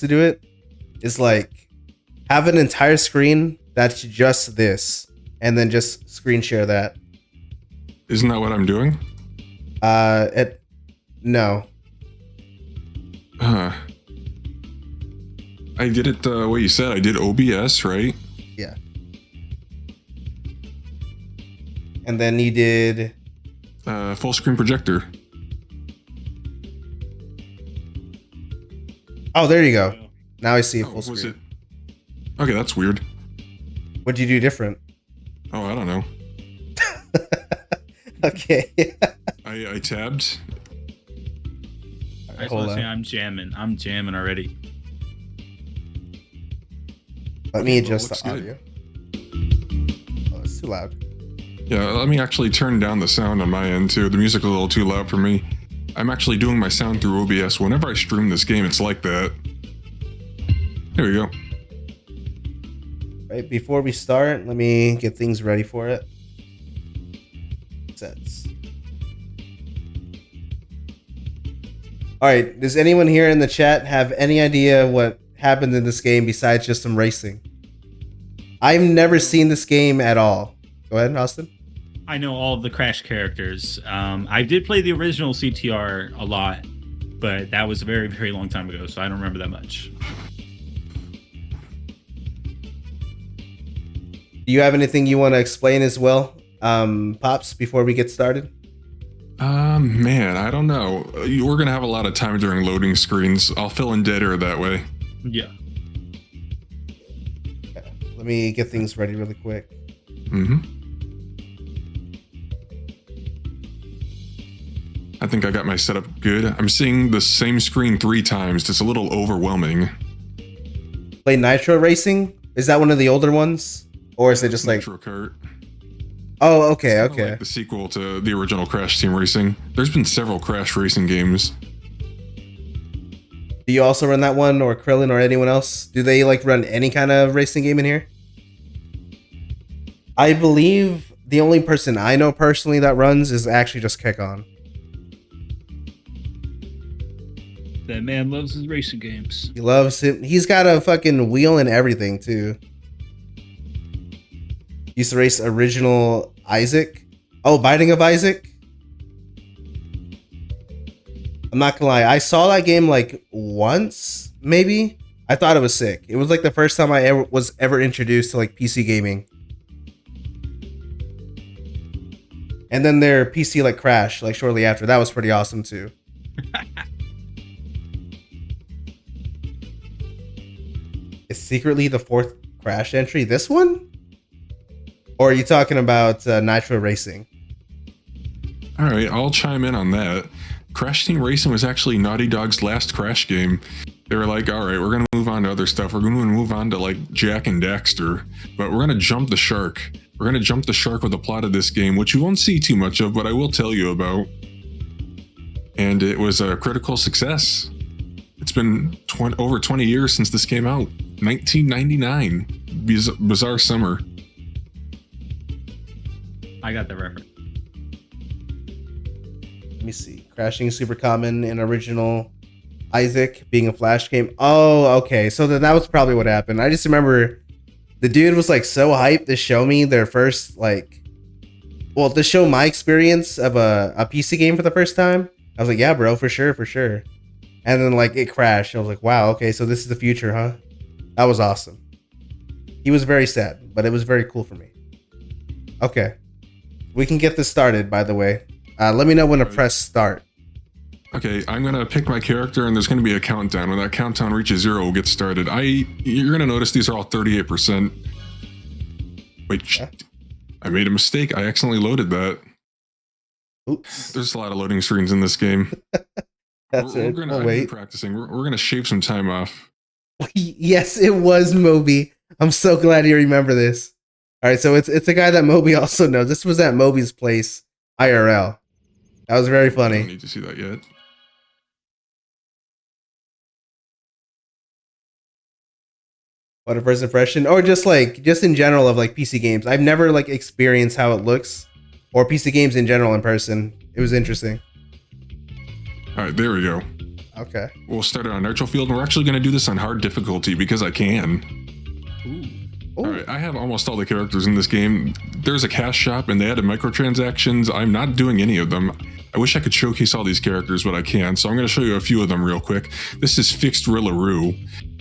to do it is like have an entire screen that's just this, and then just screen share that. Isn't that what I'm doing? No. I did it the way you said. I did OBS, right? Yeah. And then you did full screen projector. Oh, there you go. Now I see a full Was screen. it? Okay, that's weird. What'd you do different? Oh, I don't know. Okay. I tabbed. I just want to say I'm jamming already. Let me Well, adjust looks the good. audio. Oh, it's too loud. Yeah, let me actually turn down the sound on my end too. The music's a little too loud for me. I'm actually doing my sound through OBS. Whenever I stream this game, it's like that. There we go. Right, before we start, let me get things ready for it. Sets. All right, does anyone here in the chat have any idea what happened in this game besides just some racing? I've never seen this game at all. Go ahead, Austin. I know all of the Crash characters. I did play the original CTR a lot, but that was a very, very long time ago, so I don't remember that much. Do you have anything you want to explain as well, Pops, before we get started? Man, I don't know. We're gonna have a lot of time during loading screens. I'll fill in dead air that way. Yeah. Okay, let me get things ready really quick. I think I got my setup good. I'm seeing the same screen 3 times. It's a little overwhelming. Play Nitro Racing? Is that one of the older ones? Or is it just like... Nitro Kart. Oh, okay, It's kinda okay. like the sequel to the original Crash Team Racing. There's been several Crash Racing games. Do you also run that one, or Krillin, or anyone else? Do they like run any kind of racing game in here? I believe the only person I know personally that runs is actually just Kekon. That man loves his racing games. He loves it. He's got a fucking wheel and everything too. Used to race original Isaac. Oh, Binding of Isaac. I'm not gonna lie. I saw that game like once, maybe. I thought it was sick. It was like the first time I was ever introduced to like PC gaming. And then their PC like crashed like shortly after. That was pretty awesome too. Is secretly the 4th Crash entry this one? Or are you talking about Nitro Racing? All right, I'll chime in on that. Crash Team Racing was actually Naughty Dog's last Crash game. They were like, all right, we're going to move on to other stuff. We're going to move on to like Jack and Daxter, but we're going to jump the shark. We're going to jump the shark with the plot of this game, which you won't see too much of, but I will tell you about. And it was a critical success. It's been over 20 years since this came out. 1999. Bizarre summer. I got the reference. Let me see. Crashing is super common in original Isaac being a Flash game. Oh, okay. So then that was probably what happened. I just remember the dude was like so hyped to show me their first to show my experience of a PC game for the first time. I was like, yeah, bro, for sure, for sure. And then like it crashed. I was like, wow, okay, so this is the future, huh? That was awesome. He was very sad, but it was very cool for me. Okay. We can get this started, by the way. Let me know when to press start. Okay, I'm gonna pick my character, and there's gonna be a countdown. When that countdown reaches 0, we'll get started. You're gonna notice these are all 38%. Wait, Yeah. I made a mistake. I accidentally loaded that. Oops. There's a lot of loading screens in this game. That's we're it. gonna Oh, I've been wait. practicing. We're gonna shave some time off. Yes, it was Moby. I'm so glad you remember this. All right, so it's a guy that Moby also knows. This was at Moby's place, IRL. That was very I don't funny. need to see that yet. What a first impression, or just in general of like PC games. I've never like experienced how it looks, or PC games in general in person. It was interesting. All right, there we go. Okay. We'll start it on Nitro-Fueled, and we're actually going to do this on hard difficulty because I can. Ooh. Ooh. All right, I have almost all the characters in this game. There's a cash shop, and they added microtransactions. I'm not doing any of them. I wish I could showcase all these characters, but I can't, so I'm going to show you a few of them real quick. This is Fixed Rillaroo.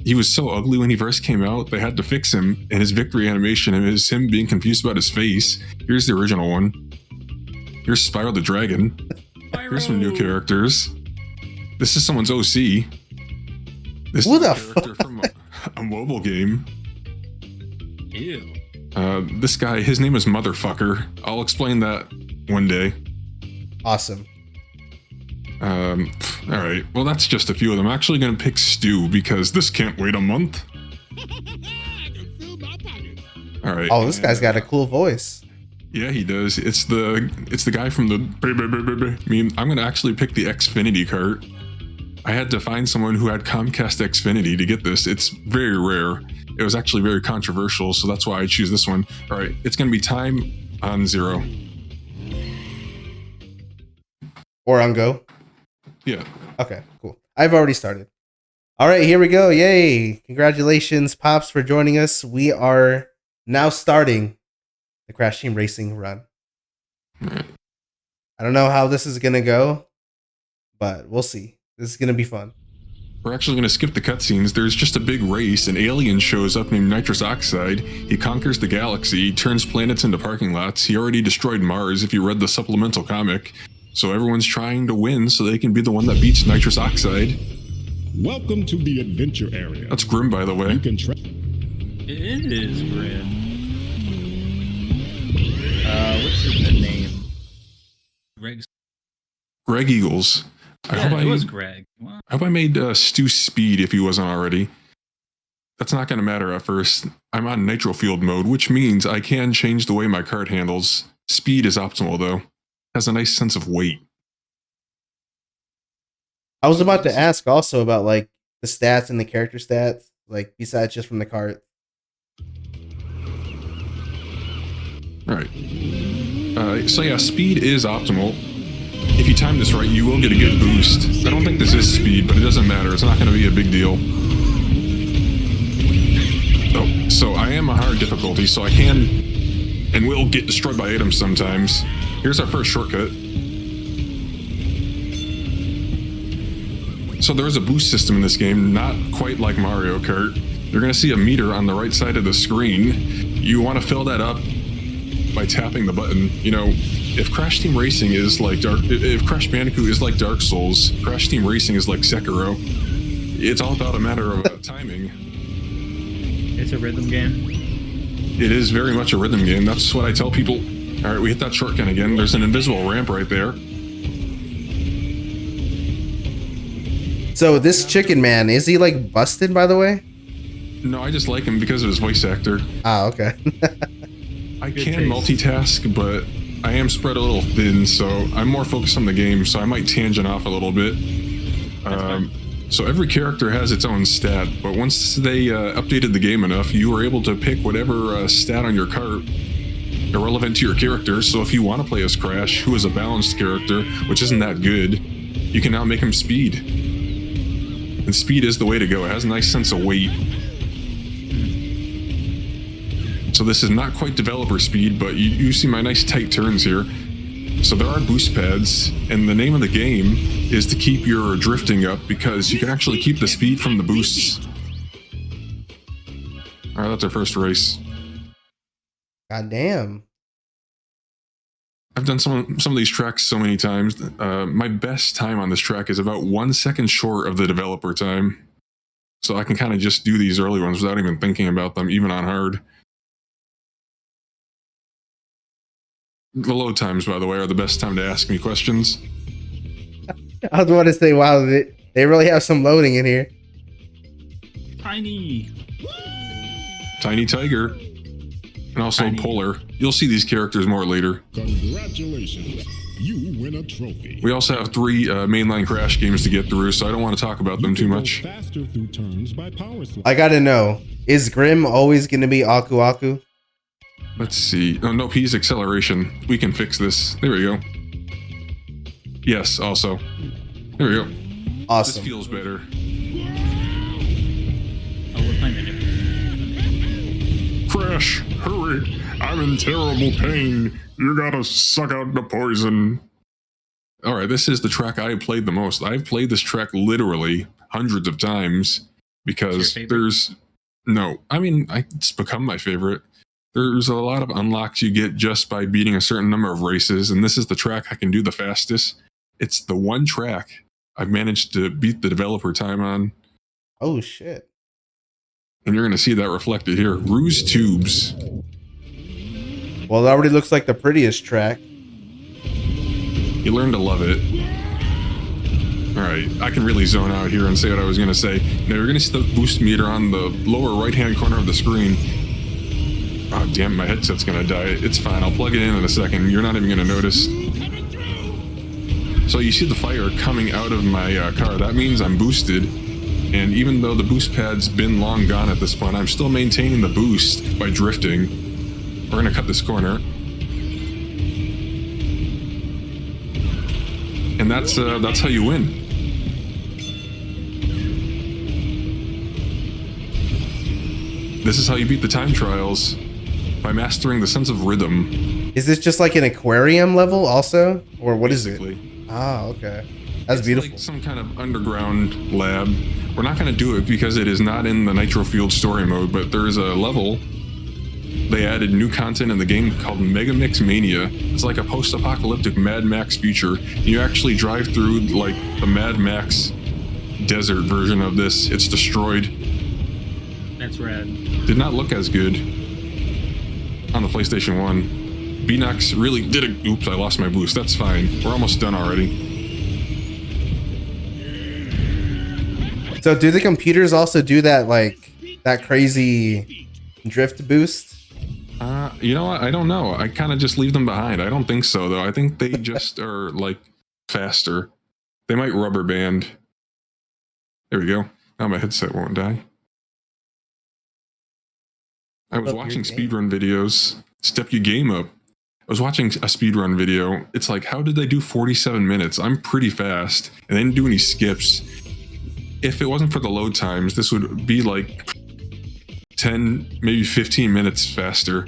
He was so ugly when he first came out, they had to fix him, and his victory animation is him being confused about his face. Here's the original one. Here's Spyro the Dragon. Here's some new characters. This is someone's OC. This What is a the character from a mobile game. Ew. This guy, his name is Motherfucker. I'll explain that one day. Awesome. All right. Well, that's just a few of them. I'm actually going to pick Stu because this can't wait a month. All right. Oh, this guy's got a cool voice. Yeah, he does. It's the guy from the meme. I'm going to actually pick the Xfinity cart. I had to find someone who had Comcast Xfinity to get this. It's very rare. It was actually very controversial, so that's why I choose this one. All right, it's going to be time on 0. Or on go. Yeah. Okay, cool. I've already started. All right, here we go. Yay. Congratulations, Pops, for joining us. We are now starting the Crash Team Racing run. Right. I don't know how this is going to go, but we'll see. This is going to be fun. We're actually going to skip the cutscenes. There's just a big race. An alien shows up named Nitrous Oxide. He conquers the galaxy, turns planets into parking lots. He already destroyed Mars if you read the supplemental comic. So everyone's trying to win so they can be the one that beats Nitrous Oxide. Welcome to the adventure area. That's Grim, by the way. You can It is grim. What's his name? Greg Eagles. It was Greg. Wow. I hope I made Stu Speed if he wasn't already. That's not going to matter at first. I'm on Nitro-Fueled mode, which means I can change the way my cart handles. Speed is optimal, though. Has a nice sense of weight. I was about to ask also about like the stats and the character stats, like besides just from the cart. Right. So yeah, speed is optimal. If you time this right, you will get a good boost. I don't think this is speed, but it doesn't matter. It's not going to be a big deal. Oh, so I am a hard difficulty, so I can and will get destroyed by items sometimes. Here's our first shortcut. So there is a boost system in this game, not quite like Mario Kart. You're going to see a meter on the right side of the screen. You want to fill that up by tapping the button. You know, if Crash Team Racing is like if Crash Bandicoot is like Dark Souls, Crash Team Racing is like Sekiro. It's all about a matter of timing. It's a rhythm game. It is very much a rhythm game. That's what I tell people. All right, we hit that shortcut again. There's an invisible ramp right there. So this chicken man, is he like busted, by the way? No, I just like him because of his voice actor. Ah, okay. I Good can taste. multitask, but I am spread a little thin, so I'm more focused on the game, so I might tangent off a little bit. So every character has its own stat, but once they updated the game enough, you were able to pick whatever stat on your cart irrelevant to your character. So if you want to play as Crash, who is a balanced character, which isn't that good, you can now make him speed. And speed is the way to go. It has a nice sense of weight. So this is not quite developer speed, but you see my nice tight turns here. So there are boost pads, and the name of the game is to keep your drifting up because you can actually keep the speed from the boosts. All right, that's our first race. God damn. I've done some of these tracks so many times. My best time on this track is about 1 second short of the developer time. So I can kind of just do these early ones without even thinking about them, even on hard. The load times, by the way, are the best time to ask me questions. I was about to say, wow, they really have some loading in here. Tiny. Tiny Tiger. And also Tiny. Polar. You'll see these characters more later. Congratulations. You win a trophy. We also have 3 mainline Crash games to get through, so I don't want to talk about them too much. Faster through turns by power slide. I gotta know, is Grim always gonna be Aku Aku? Let's see. Oh, no, P's acceleration. We can fix this. There we go. Yes, also. There we go. Awesome. This feels better. Oh, we're playing the new. Crash, hurry! I'm in terrible pain. You gotta suck out the poison. Alright, this is the track I played the most. I've played this track literally hundreds of times because there's... No, I mean, it's become my favorite. There's a lot of unlocks you get just by beating a certain number of races, and this is the track I can do the fastest. It's the one track I've managed to beat the developer time on. Oh, shit. And you're going to see that reflected here. Ruse Tubes. Well, it already looks like the prettiest track. You learn to love it. Alright, I can really zone out here and say what I was going to say. Now you're going to see the boost meter on the lower right-hand corner of the screen. Oh, damn, my headset's going to die. It's fine, I'll plug it in a second. You're not even going to notice. So you see the fire coming out of my car. That means I'm boosted. And even though the boost pad's been long gone at this point, I'm still maintaining the boost by drifting. We're going to cut this corner. And that's how you win. This is how you beat the time trials, by mastering the sense of rhythm. Is this just like an aquarium level also? Or what is it? Ah, okay. That's beautiful. Like some kind of underground lab. We're not going to do it because it is not in the Nitro-Fueled story mode, but there is a level. They added new content in the game called Mega Mix Mania. It's like a post-apocalyptic Mad Max future. You actually drive through like the Mad Max desert version of this. It's destroyed. That's rad. Did not look as good on the PlayStation 1. Beanox really did it. Oops, I lost my boost. That's fine. We're almost done already. So do the computers also do that, like, that crazy drift boost? You know what? I don't know. I kind of just leave them behind. I don't think so, though. I think they just are, like, faster. They might rubber band. There we go. Now my headset won't die. I was watching speedrun videos. Step your game up. I was watching a speedrun video. It's like, how did they do 47 minutes? I'm pretty fast. And they didn't do any skips. If it wasn't for the load times, this would be like 10, maybe 15 minutes faster.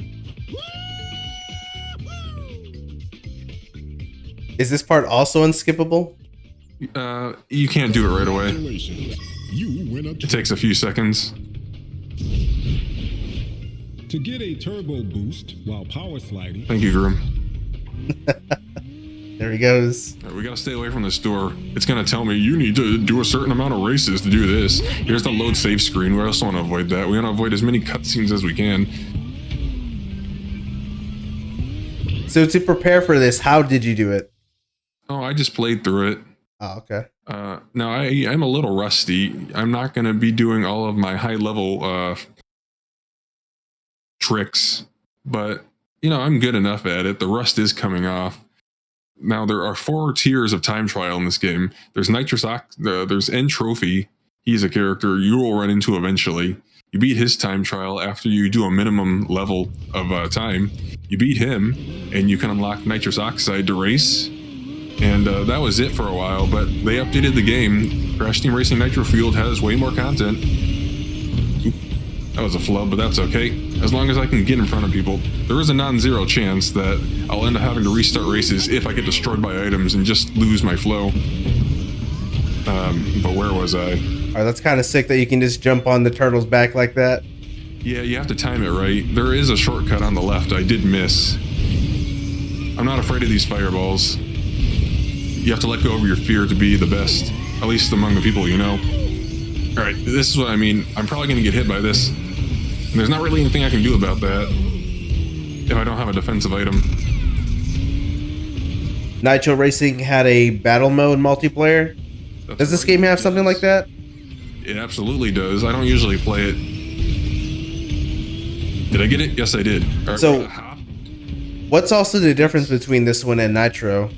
Is this part also unskippable? You can't do it right away. You win a It takes a few seconds. To get a turbo boost while power sliding. Thank you, Groom. There he goes. All right, we gotta stay away from this door. It's gonna tell me you need to do a certain amount of races to do this. Here's the load save screen. We also want to avoid that. We want to avoid as many cutscenes as we can. So to prepare for this, how did you do it? Oh, I just played through it. Oh, okay. Now I'm a little rusty. I'm not gonna be doing all of my high level tricks, but you know, I'm good enough at it. The rust is coming off. Now there are 4 tiers of time trial in this game. There's there's N Trophy. He's a character you will run into eventually. You beat his time trial after you do a minimum level of time. You beat him, and you can unlock nitrous oxide to race. And that was it for a while, but they updated the game. Crash Team Racing Nitro-Fueled has way more content. Oop, that was a flub, but that's okay. As long as I can get in front of people. There is a non-zero chance that I'll end up having to restart races if I get destroyed by items and just lose my flow. But where was I? Alright, that's kind of sick that you can just jump on the turtle's back like that. Yeah, you have to time it right. There is a shortcut on the left I did miss. I'm not afraid of these fireballs. You have to let go of your fear to be the best, at least among the people you know. Alright, this is what I mean. I'm probably going to get hit by this. And there's not really anything I can do about that if I don't have a defensive item. Nitro Racing had a battle mode multiplayer. Does this game have something like that? It absolutely does. I don't usually play it. Did I get it? Yes, I did. Right, so, what's also the difference between this one and Nitro?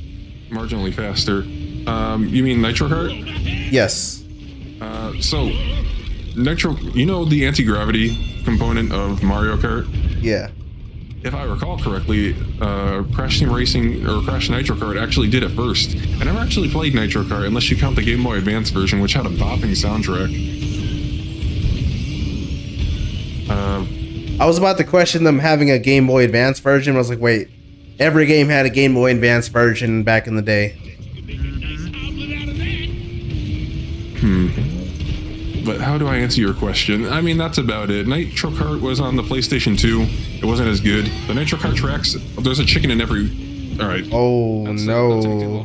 Marginally faster. You mean Nitro Kart? Yes. So, Nitro, you know the anti-gravity component of Mario Kart? Yeah. if I recall correctly, Crash Team Racing or Crash Nitro Kart actually did it first. I never actually played Nitro Kart unless you count the Game Boy Advance version, which had a bopping soundtrack. I was about to question them having a Game Boy Advance version. I was like, wait, every game had a Game Boy Advance version back in the day. But how do I answer your question? I mean, that's about it. Nitro Kart was on the PlayStation 2. It wasn't as good. The Nitro Kart tracks, there's a chicken in every... Alright. Oh, That's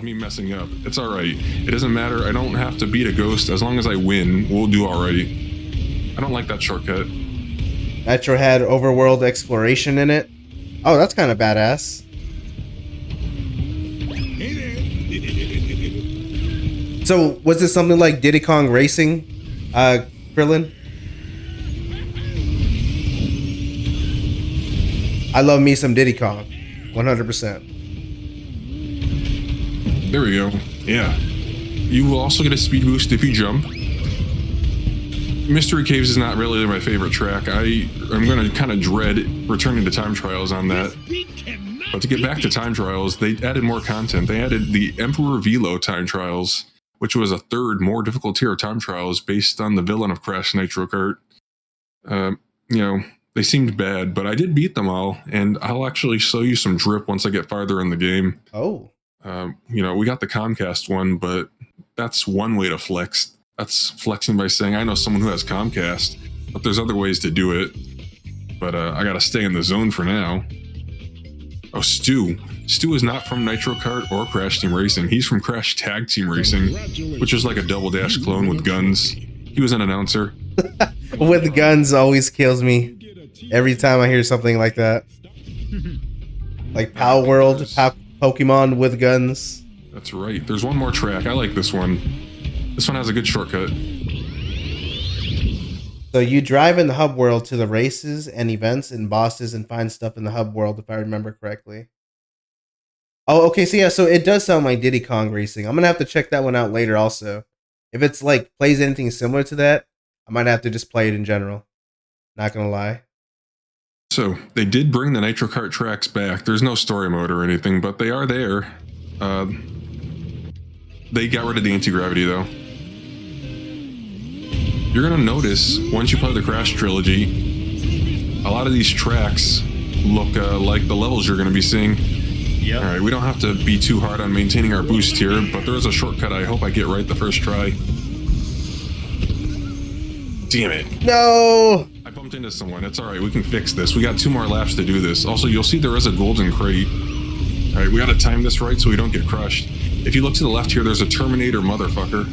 me messing up. It's alright. It doesn't matter. I don't have to beat a ghost. As long as I win, we'll do alright. I don't like that shortcut. Nitro had overworld exploration in it. Oh, that's kind of badass. So, was this something like Diddy Kong Racing, Krillin? I love me some Diddy Kong, 100%. There we go. Yeah. You will also get a speed boost if you jump. Mystery Caves is not really my favorite track. I'm going to kind of dread returning to time trials on that. But to get back to time trials, they added more content. They added the Emperor Velo time trials, which was a third, more difficult tier of time trials based on the villain of Crash Nitro Kart. They seemed bad, but I did beat them all, and I'll actually show you some drip once I get farther in the game. Oh. We got the Comcast one, but that's one way to flex. That's flexing by saying, I know someone who has Comcast, but there's other ways to do it. But I gotta stay in the zone for now. Oh, Stu. Stu is not from Nitro Kart or Crash Team Racing. He's from Crash Tag Team Racing, which is like a Double Dash clone with guns. He was an announcer. With guns always kills me every time I hear something like that. Like Pow World, Pokemon with guns. That's right. There's one more track. I like this one. This one has a good shortcut. So you drive in the hub world to the races and events and bosses and find stuff in the hub world, if I remember correctly. Oh, okay. So yeah, so it does sound like Diddy Kong Racing. I'm gonna have to check that one out later also. If it's like plays anything similar to that, I might have to just play it in general. Not gonna lie. So they did bring the Nitro Kart tracks back. There's no story mode or anything, but they are there. They got rid of the anti-gravity though. You're gonna notice once you play the Crash trilogy, a lot of these tracks look like the levels you're gonna be seeing. Yep. All right, we don't have to be too hard on maintaining our boost here, but there is a shortcut I hope I get right the first try. Damn it. No! I bumped into someone. It's alright, we can fix this. We got 2 more laps to do this. Also, you'll see there is a golden crate. Alright, we gotta time this right so we don't get crushed. If you look to the left here, there's a Terminator motherfucker.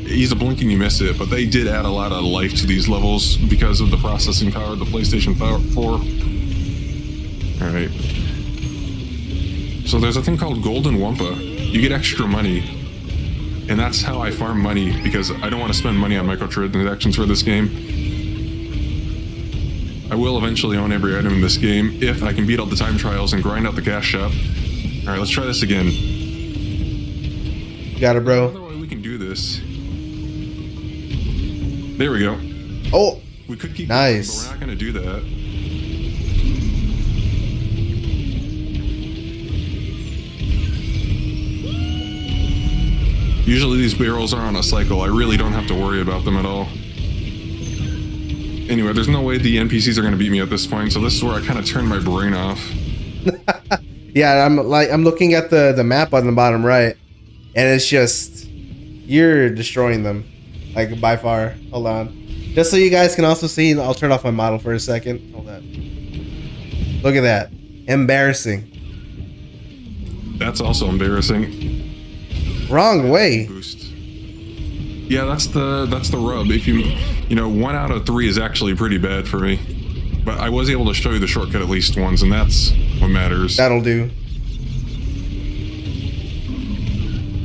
He's a blink and you miss it, but they did add a lot of life to these levels because of the processing power of the PlayStation 4. Alright. So there's a thing called Golden Wumpa. You get extra money. And that's how I farm money, because I don't want to spend money on microtransactions for this game. I will eventually own every item in this game if I can beat all the time trials and grind out the cash shop. Alright, let's try this again. Got it, bro. Another way we can do this. There we go. Oh! We could keep nice. going, but we're not going to do that. Usually these barrels are on a cycle. I really don't have to worry about them at all. Anyway, there's no way the NPCs are going to beat me at this point, so this is where I kind of turn my brain off. Yeah, I'm looking at the map on the bottom right, and it's just you're destroying them, like by far. Hold on, just so you guys can also see. I'll turn off my model for a second. Hold on. Look at that, embarrassing. That's also embarrassing. Wrong way. Boost. Yeah, that's the rub. If you 1 out of 3 is actually pretty bad for me. But I was able to show you the shortcut at least once, and that's what matters. That'll do.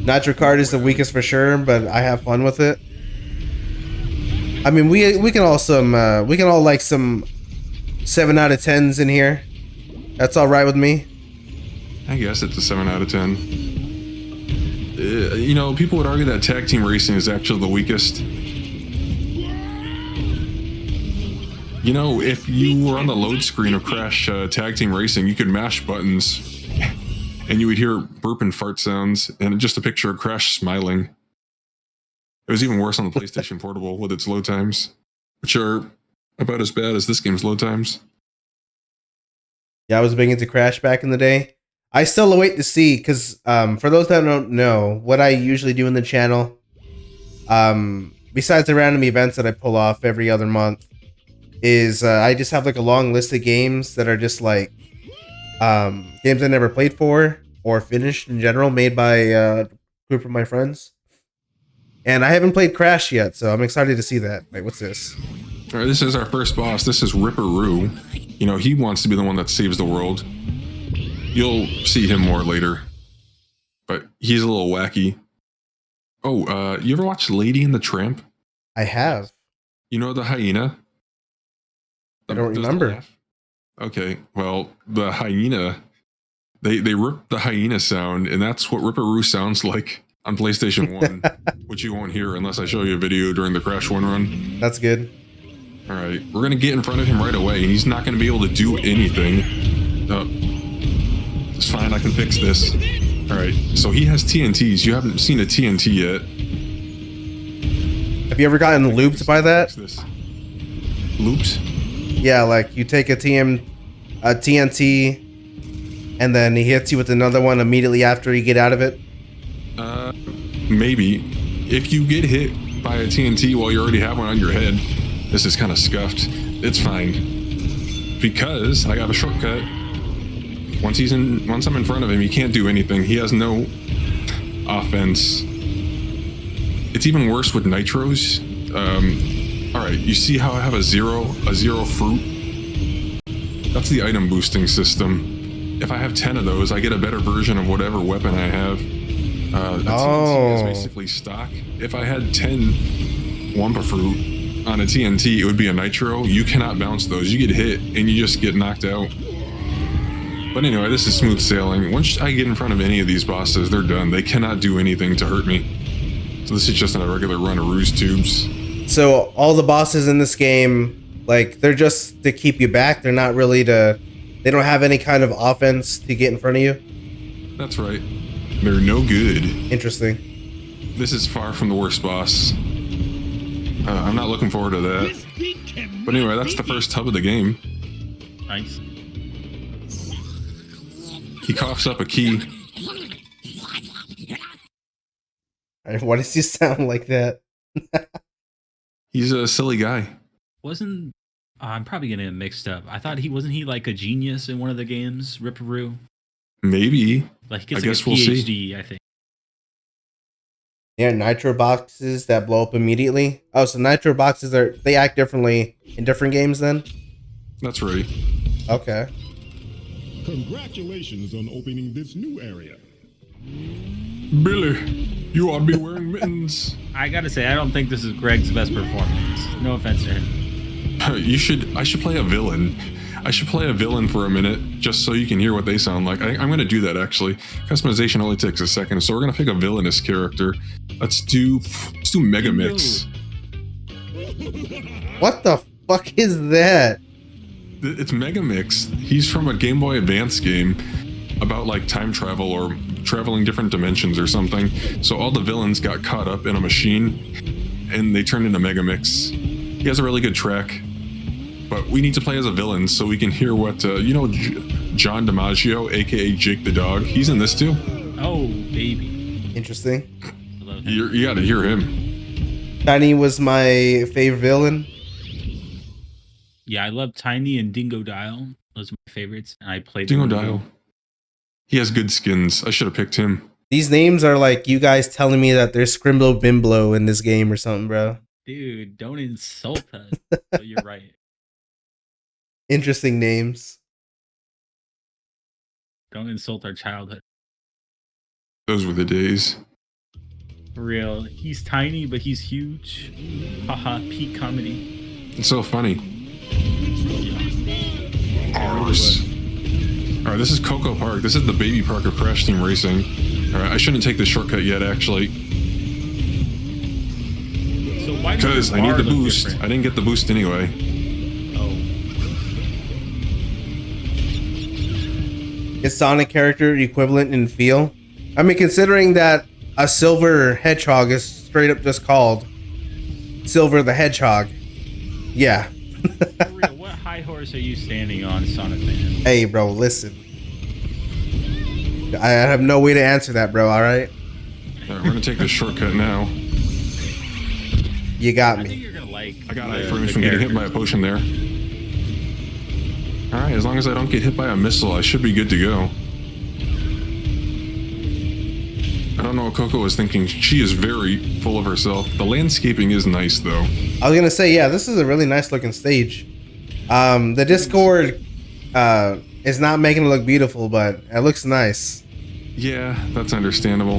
Nitro Kart is the weakest for sure, but I have fun with it. I mean, we can all like some 7 out of 10s in here. That's all right with me. I guess it's a 7 out of 10. People would argue that Tag Team Racing is actually the weakest. You know, if you were on the load screen of Crash Tag Team Racing, you could mash buttons and you would hear burp and fart sounds and just a picture of Crash smiling. It was even worse on the PlayStation Portable with its load times, which are about as bad as this game's load times. Yeah, I was big into Crash back in the day. I still await to see, because for those that don't know, what I usually do in the channel, besides the random events that I pull off every other month, is I just have like a long list of games that are just like games I never played for or finished in general, made by a group of my friends. And I haven't played Crash yet, so I'm excited to see that. Wait, what's this? All right, this is our first boss. This is Ripperoo. You know, he wants to be the one that saves the world. You'll see him more later, but he's a little wacky. Oh, you ever watch Lady and the Tramp? I have. You know the hyena? I don't Does the remember. laugh? Okay, well, the hyena, they rip the hyena sound, and that's what Ripperoo sounds like on PlayStation 1, which you won't hear unless I show you a video during the Crash 1 run. That's good. All right, we're going to get in front of him right away, and he's not going to be able to do anything. It's fine, I can fix this. All right, so he has TNTs. You haven't seen a TNT yet. Have you ever gotten looped by that? Fix this. Looped? Yeah, like you take a TNT, and then he hits you with another one immediately after you get out of it. Maybe. If you get hit by a TNT while you already have one on your head, this is kind of scuffed. It's fine. Because I got a shortcut. Once I'm in front of him, he can't do anything. He has no offense. It's even worse with nitros. Alright, you see how I have a zero fruit? That's the item boosting system. If I have 10 of those, I get a better version of whatever weapon I have. TNT is basically stock. If I had 10 Wumpa Fruit on a TNT, it would be a Nitro. You cannot bounce those. You get hit, and you just get knocked out. But anyway, this is smooth sailing. Once I get in front of any of these bosses, they're done. They cannot do anything to hurt me. So this is just a regular run of ruse tubes. So all the bosses in this game, like, they're just to keep you back. They're not really to... They don't have any kind of offense to get in front of you? That's right. They're no good. Interesting. This is far from the worst boss. I'm not looking forward to that. But anyway, that's the first hub of the game. Nice. He coughs up a key. Why does he sound like that? He's a silly guy. Wasn't I'm probably getting it mixed up. I thought wasn't he like a genius in one of the games, Ripperoo? Maybe. Like he gets I like guess a we'll PhD, see. I think. Yeah, nitro boxes that blow up immediately. Oh, so nitro boxes they act differently in different games then? That's right. Okay. Congratulations on opening this new area. Billy, you ought to be wearing mittens. I gotta say, I don't think this is Greg's best performance. No offense to him. I should play a villain. I should play a villain for a minute, just so you can hear what they sound like. I'm going to do that, actually. Customization only takes a second, so we're going to pick a villainous character. Let's do Megamix. What the fuck is that? It's Megamix. He's from a Game Boy Advance game about, like, time travel or traveling different dimensions or something. So all the villains got caught up in a machine, and they turned into Megamix. He has a really good track. But we need to play as a villain so we can hear what, John DiMaggio, aka Jake the Dog. He's in this too. Oh, baby. Interesting. I love him. You gotta hear him. Tiny was my favorite villain. Yeah, I love Tiny and Dingo Dial. Those are my favorites. And I played Dingo them. Dial. He has good skins. I should have picked him. These names are like you guys telling me that there's Scrimblow Bimblow in this game or something, bro. Dude, don't insult us. So you're right. Interesting names. Don't insult our childhood. Those were the days. For real. He's tiny, but he's huge. Haha, peak comedy. It's so funny. Yeah. Alright, this is Coco Park. This is the baby park of Crash Team Racing. Alright, I shouldn't take this shortcut yet, actually. So why does Because your I need bar the look boost. different? I didn't get the boost anyway. Oh. his Sonic character equivalent in feel. I mean, considering that a Silver Hedgehog is straight up just called Silver the Hedgehog. Yeah. For real, what high horse are you standing on, Sonic fan? Hey, bro, listen. I have no way to answer that, bro, alright? We're gonna take this shortcut now. You got I think me. you're gonna like. I got iframes from getting hit by a potion there. Alright, as long as I don't get hit by a missile, I should be good to go. I don't know what Coco was thinking. She is very full of herself. The landscaping is nice, though. I was gonna say, yeah, this is a really nice looking stage. The Discord is not making it look beautiful, but it looks nice. Yeah, that's understandable.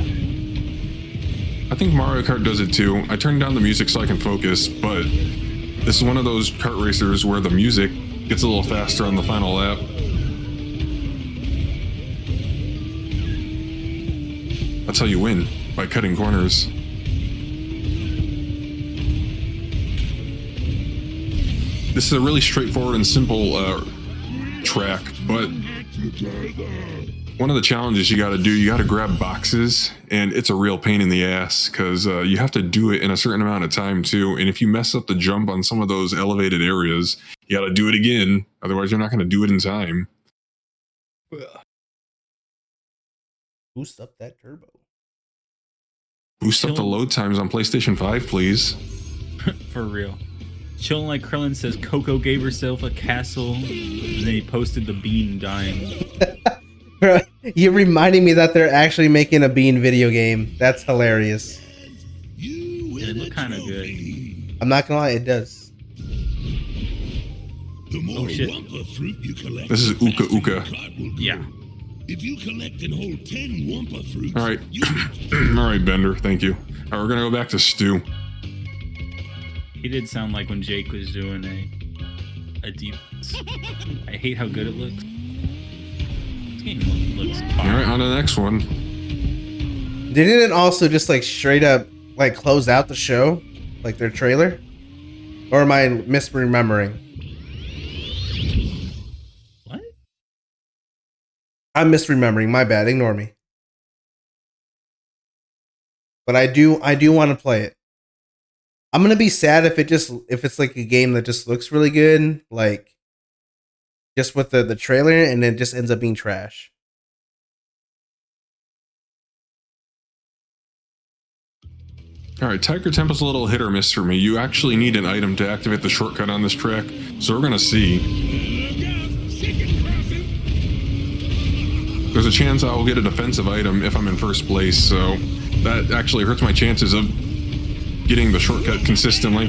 I think Mario Kart does it too. I turned down the music so I can focus, but this is one of those kart racers where the music gets a little faster on the final lap. That's how you win, by cutting corners. This is a really straightforward and simple track, but one of the challenges you gotta grab boxes, and it's a real pain in the ass, because you have to do it in a certain amount of time too, and if you mess up the jump on some of those elevated areas, you gotta do it again, otherwise you're not gonna do it in time. Boost up that turbo. Boost up the load times on PlayStation 5, please. For real. Chilling like Krillin says Coco gave herself a castle, and then he posted the bean dying. Bro, you're reminding me that they're actually making a Bean video game. That's hilarious. It looked kind of good. I'm not gonna lie, it does. The more shit. Wumpa fruit you collect, This is the Uka faster Uka. your cart will grow. Yeah. If you collect and hold 10 Wumpa fruits, Alright. you Alright, Bender, thank you. Alright, we're gonna go back to Stu. He did sound like when Jake was doing a deep. I hate how good it looks. This game looks fine. Alright, on to the next one. Didn't it also just like straight up like close out the show? Like their trailer? Or am I misremembering? What? I'm misremembering, my bad, ignore me. But I do want to play it. I'm gonna be sad if it's like a game that just looks really good, like just with the trailer, and then just ends up being trash. Alright, Tiger Temple's a little hit or miss for me. You actually need an item to activate the shortcut on this track, so we're gonna see. look out, chicken crossing. There's a chance I'll get a defensive item if I'm in first place, so that actually hurts my chances of getting the shortcut consistently.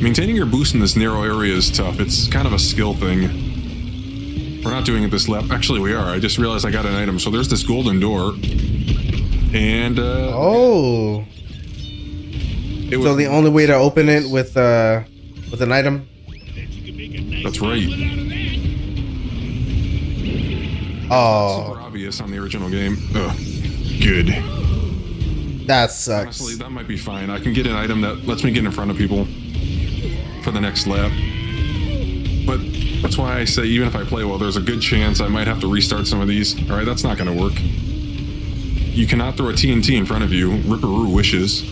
Maintaining your boost in this narrow area is tough. It's kind of a skill thing. We're not doing it this lap. Actually, we are. I just realized I got an item. So there's this golden door. And, Oh. it was, So the only way to open it with an item? that's right. Oh, Super obvious on the original game. Ugh. Good. that sucks. Honestly, that might be fine. I can get an item that lets me get in front of people for the next lap. But that's why I say even if I play well, there's a good chance I might have to restart some of these. Alright, that's not going to work. You cannot throw a TNT in front of you. Ripperoo wishes.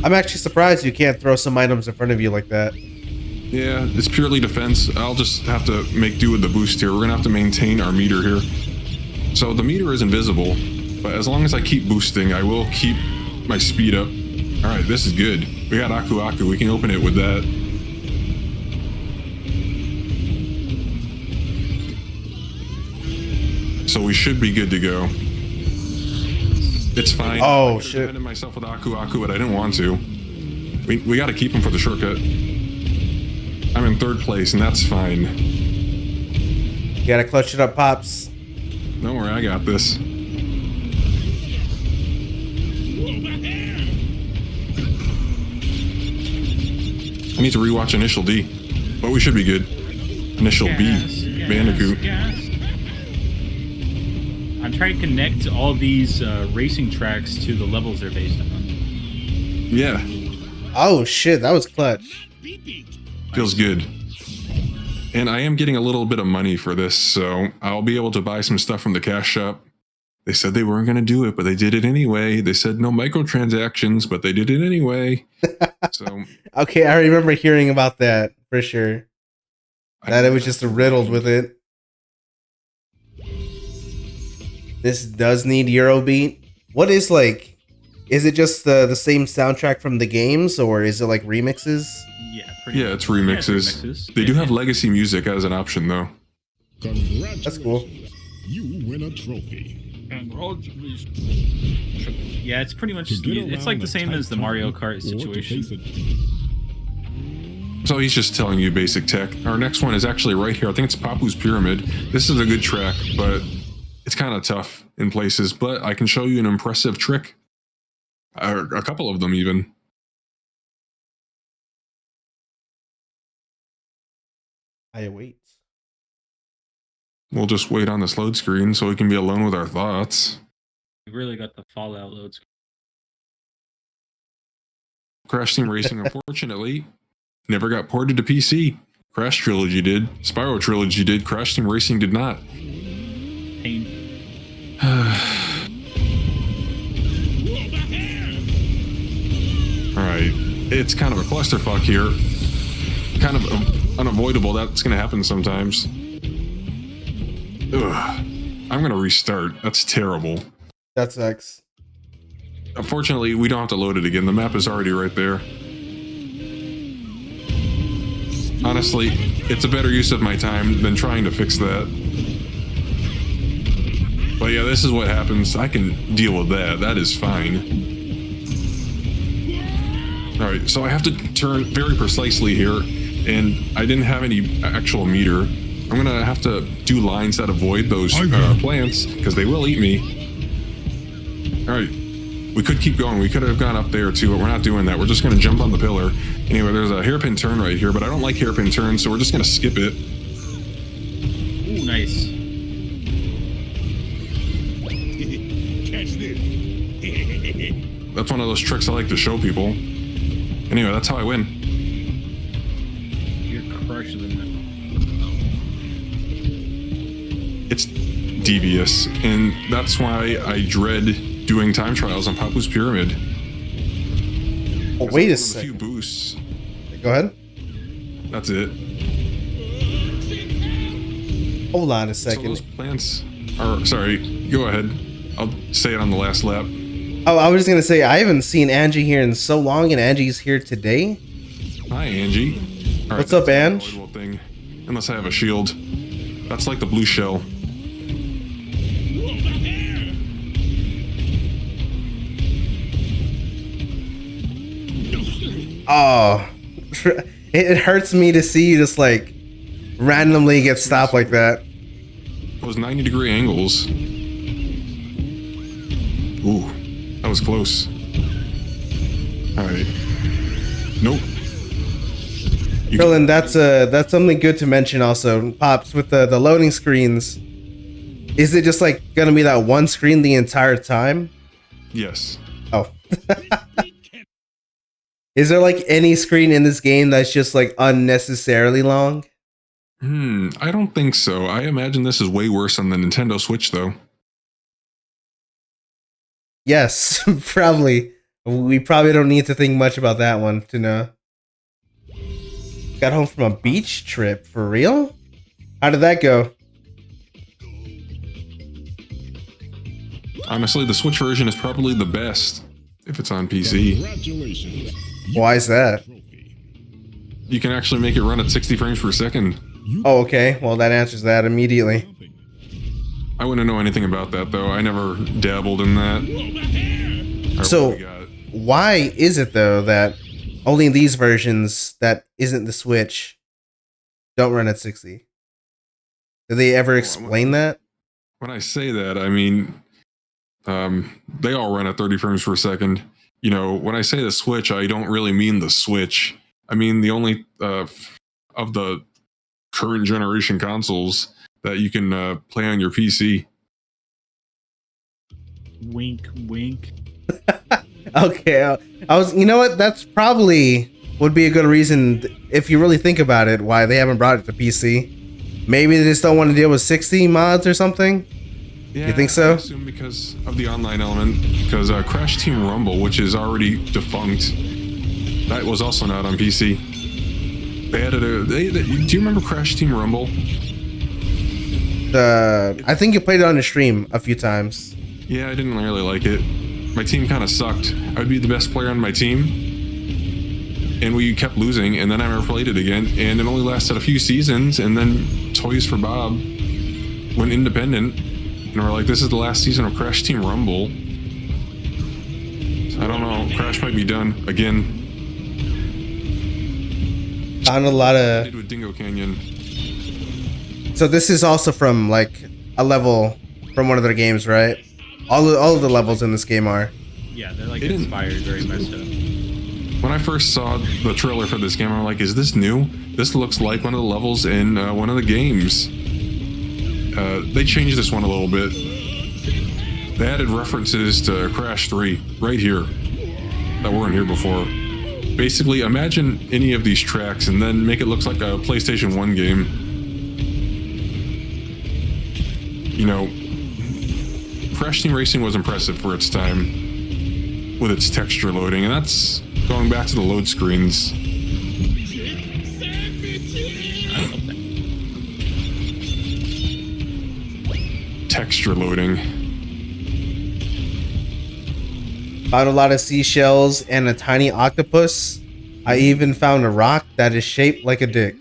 I'm actually surprised you can't throw some items in front of you like that. Yeah, it's purely defense. I'll just have to make do with the boost here. We're going to have to maintain our meter here. So the meter is invisible, but as long as I keep boosting, I will keep my speed up. Alright, this is good. We got Aku Aku. We can open it with that. So we should be good to go. It's fine. Oh, I shit. defended myself with Aku Aku, but I didn't want to. We got to keep him for the shortcut. I'm in third place, and that's fine. You gotta clutch it up, Pops. Don't worry, I got this. I need to rewatch Initial D, but we should be good. Initial B, Bandicoot. I'm trying to connect all these racing tracks to the levels they're based on. Yeah, Oh shit, that was clutch. Feels good. And I am getting a little bit of money for this, so I'll be able to buy some stuff from the cash shop. They said they weren't going to do it, but they did it anyway. They said no microtransactions, but they did it anyway. So Okay, I remember hearing about that for sure. That it was just riddled with it. This does need Eurobeat. What is like? Is it just the same soundtrack from the games, or is it like remixes? Yeah, Yeah, it's remixes. Yeah, it's They do have legacy music as an option, though. Congratulations. That's cool. You win a trophy. Yeah, it's pretty much To just get music. It's around like the same tight as the Mario tunnel Kart or to situation. face it. So he's just telling you basic tech. Our next one is actually right here. I think it's Papu's Pyramid. This is a good track, but it's kind of tough in places. But I can show you an impressive trick. A couple of them, even. I await. We'll just wait on this load screen so we can be alone with our thoughts. We really got the Fallout loads. Crash Team Racing, unfortunately, never got ported to PC. Crash Trilogy did. Spyro Trilogy did. Crash Team Racing did not. Pain. Alright. It's kind of a clusterfuck here. Kind of unavoidable. That's going to happen sometimes. Ugh. I'm going to restart. That's terrible. That sucks. Unfortunately, we don't have to load it again. The map is already right there. Honestly, it's a better use of my time than trying to fix that. But yeah, this is what happens. I can deal with that. That is fine. Alright, so I have to turn very precisely here, and I didn't have any actual meter. I'm gonna have to do lines that avoid those plants, because they will eat me. Alright, we could keep going. We could have gone up there too, but we're not doing that. We're just gonna jump on the pillar. Anyway, there's a hairpin turn right here, but I don't like hairpin turns, so we're just gonna skip it. Ooh, nice. Catch this. That's one of those tricks I like to show people. Anyway, that's how I win. You're crushing them. It's devious, and that's why I dread doing time trials on Papu's Pyramid. Oh, wait a A few second. boosts. Go ahead. That's it. Hold on a So second. those plants are... Sorry, go ahead. I'll say it on the last lap. Oh, I was just gonna say I haven't seen Angie here in so long, and Angie's here today. Hi, Angie. All right, What's up, that's an Ange? unavoidable thing. Unless I have a shield. That's like the blue shell. Oh, it hurts me to see you just like randomly get stopped like that. Those 90-degree angles. Ooh, that was close. Alright. Nope. Krillin, that's something good to mention also. Pops, with the loading screens, is it just like gonna be that one screen the entire time? Yes. Oh. Is there like any screen in this game that's just like unnecessarily long? I don't think so. I imagine this is way worse on the Nintendo Switch, though. Yes, probably. We probably don't need to think much about that one to know. Got home from a beach trip, for real? How did that go? Honestly, the Switch version is probably the best if it's on PC. Congratulations. Why is that? You can actually make it run at 60 frames per second. Oh, okay. Well, that answers that immediately. I wouldn't know anything about that, though. I never dabbled in that. Alright, So- what do we got? Why is it though that only these versions that isn't the Switch don't run at 60? Did they ever explain that? When I say that, I mean, they all run at 30 frames per second. You know, when I say the Switch, I don't really mean the Switch. I mean the only of the current generation consoles that you can play on your PC. Wink, wink. Okay, I was. You know what? That's probably would be a good reason, if you really think about it, why they haven't brought it to PC. Maybe they just don't want to deal with 60 mods or something. Yeah, you think so? I assume because of the online element. Because Crash Team Rumble, which is already defunct, that was also not on PC. They added do you remember Crash Team Rumble? I think you played it on the stream a few times. Yeah, I didn't really like it. My team kind of sucked. I would be the best player on my team, and we kept losing, and then I never played it again, and it only lasted a few seasons, and then Toys for Bob went independent, and we're like, this is the last season of Crash Team Rumble. So I don't know, Crash might be done again. Found a lot of... Did with Dingo Canyon. So this is also from like a level from one of their games, right? All of the levels in this game are. Yeah, they're like inspired, very messed up. When I first saw the trailer for this game, I'm like, is this new? This looks like one of the levels in one of the games. They changed this one a little bit. They added references to Crash 3 right here that weren't here before. Basically, imagine any of these tracks and then make it look like a PlayStation 1 game. You know, Crash Team Racing was impressive for its time with its texture loading, and that's going back to the load screens. Texture loading. Found a lot of seashells and a tiny octopus. I even found a rock that is shaped like a dick.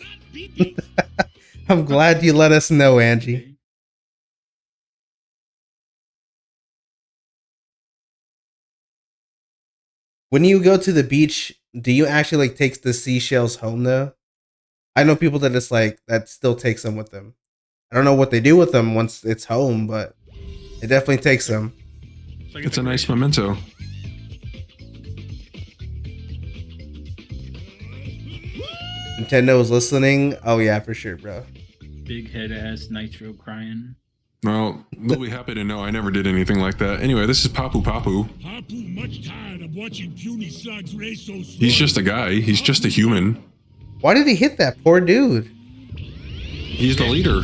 I'm glad you let us know, Angie. When you go to the beach, do you actually like take the seashells home though? I know people that it's like that still takes them with them. I don't know what they do with them once it's home, but it definitely takes them. It's a nice memento. Nintendo is listening. Oh yeah, for sure, bro. Big head ass Nitro crying. Well, they'll be happy to know I never did anything like that. Anyway, this is Papu Papu. Papu much tired of watching puny slugs race so slow. He's just a guy. He's just a human. Why did he hit that poor dude? He's the leader.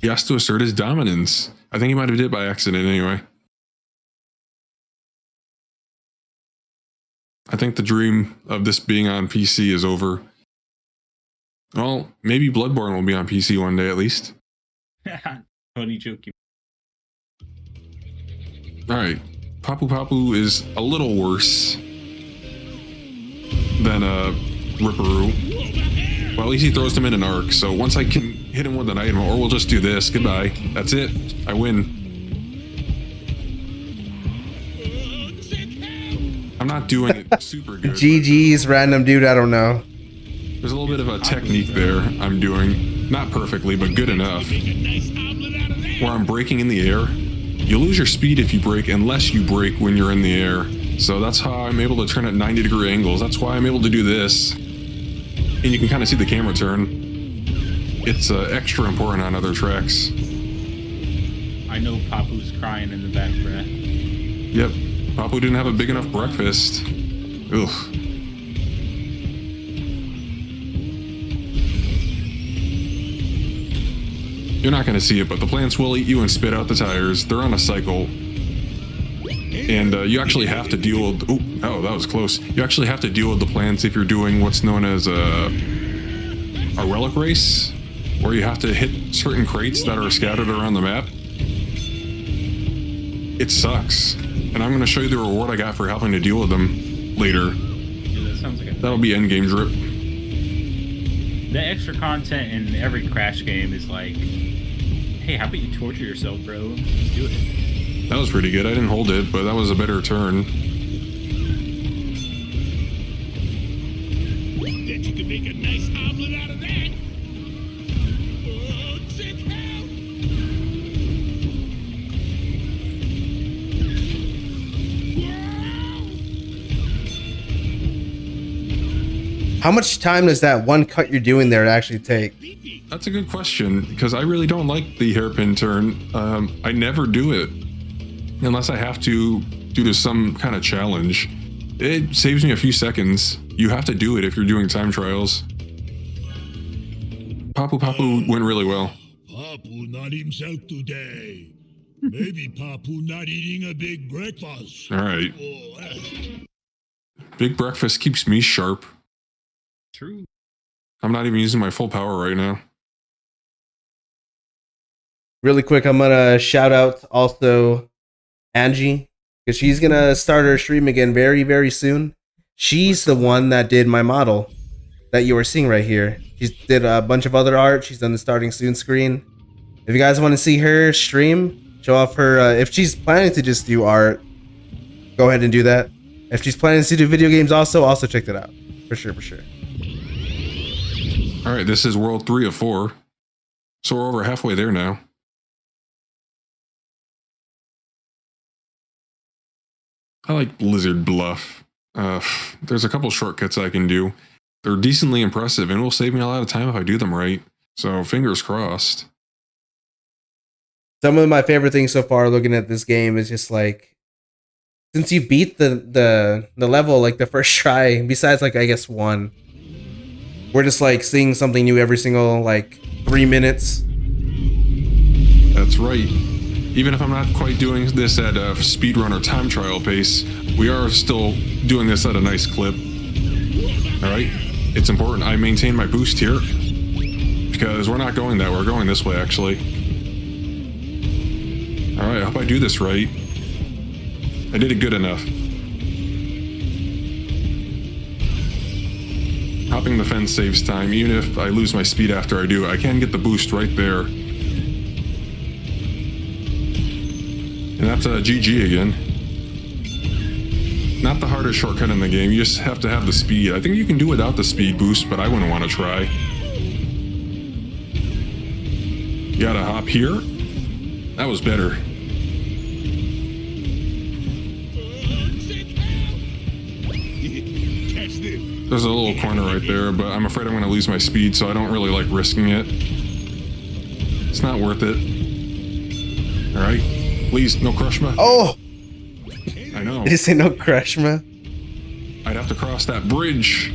He has to assert his dominance. I think he might have did it by accident anyway. I think the dream of this being on PC is over. Well, maybe Bloodborne will be on PC one day at least. Funny joke. Alright, Papu Papu is a little worse than Ripperoo. Well, at least he throws them in an arc, so once I can hit him with an item, or we'll just do this, goodbye. That's it, I win. I'm not doing it super good. GG's random dude, I don't know. There's a little bit of a technique there I'm doing. Not perfectly, but good enough. Where I'm braking in the air. You lose your speed if you brake unless you brake when you're in the air. So that's how I'm able to turn at 90-degree angles. That's why I'm able to do this. And you can kind of see the camera turn. It's extra important on other tracks. I know Papu's crying in the back, bruh. Yep. Papu didn't have a big enough breakfast. Ugh. You're not going to see it, but the plants will eat you and spit out the tires. They're on a cycle. And you actually have to deal with... Oh, that was close. You actually have to deal with the plants if you're doing what's known as a relic race, where you have to hit certain crates that are scattered around the map. It sucks. And I'm going to show you the reward I got for having to deal with them later. Yeah, that sounds like That'll be endgame drip. The extra content in every Crash game is like, hey, how about you torture yourself, bro? Let's do it. That was pretty good. I didn't hold it, but that was a better turn. Bet you can make a nice omelet out of that. Oh, check out. How much time does that one cut you're doing there actually take? That's a good question, because I really don't like the hairpin turn. I never do it unless I have to due to some kind of challenge. It saves me a few seconds. You have to do it if you're doing time trials. Papu Papu went really well. Papu not himself today. Maybe Papu not eating a big breakfast. All right. Oh, Big breakfast keeps me sharp. True. I'm not even using my full power right now. Really quick, I'm gonna shout out also Angie, because she's gonna start her stream again very, very soon. She's the one that did my model that you were seeing right here. She did a bunch of other art. She's done the starting soon screen. If you guys want to see her stream, show off her, if she's planning to just do art, go ahead and do that. If she's planning to do video games also check that out. For sure, for sure. All right, this is World 3 of 4. So we're over halfway there now. I like Blizzard Bluff. There's a couple shortcuts I can do. They're decently impressive and will save me a lot of time if I do them right. So fingers crossed. Some of my favorite things so far looking at this game is just like, since you beat the level like the first try, besides like I guess one, we're just like seeing something new every single like 3 minutes. That's right. Even if I'm not quite doing this at a speedrun or time trial pace, we are still doing this at a nice clip. Alright? It's important I maintain my boost here, because we're not going that way, we're going this way actually. Alright, I hope I do this right. I did it good enough. Hopping the fence saves time, even if I lose my speed after I do. I can get the boost right there. And that's a GG again. Not the hardest shortcut in the game, you just have to have the speed. I think you can do without the speed boost, but I wouldn't want to try. You gotta hop here. That was better. There's a little corner right there, but I'm afraid I'm gonna lose my speed, so I don't really like risking it. It's not worth it. Alright. Please, no crush me. Oh! I know. Did you say no crush me? I'd have to cross that bridge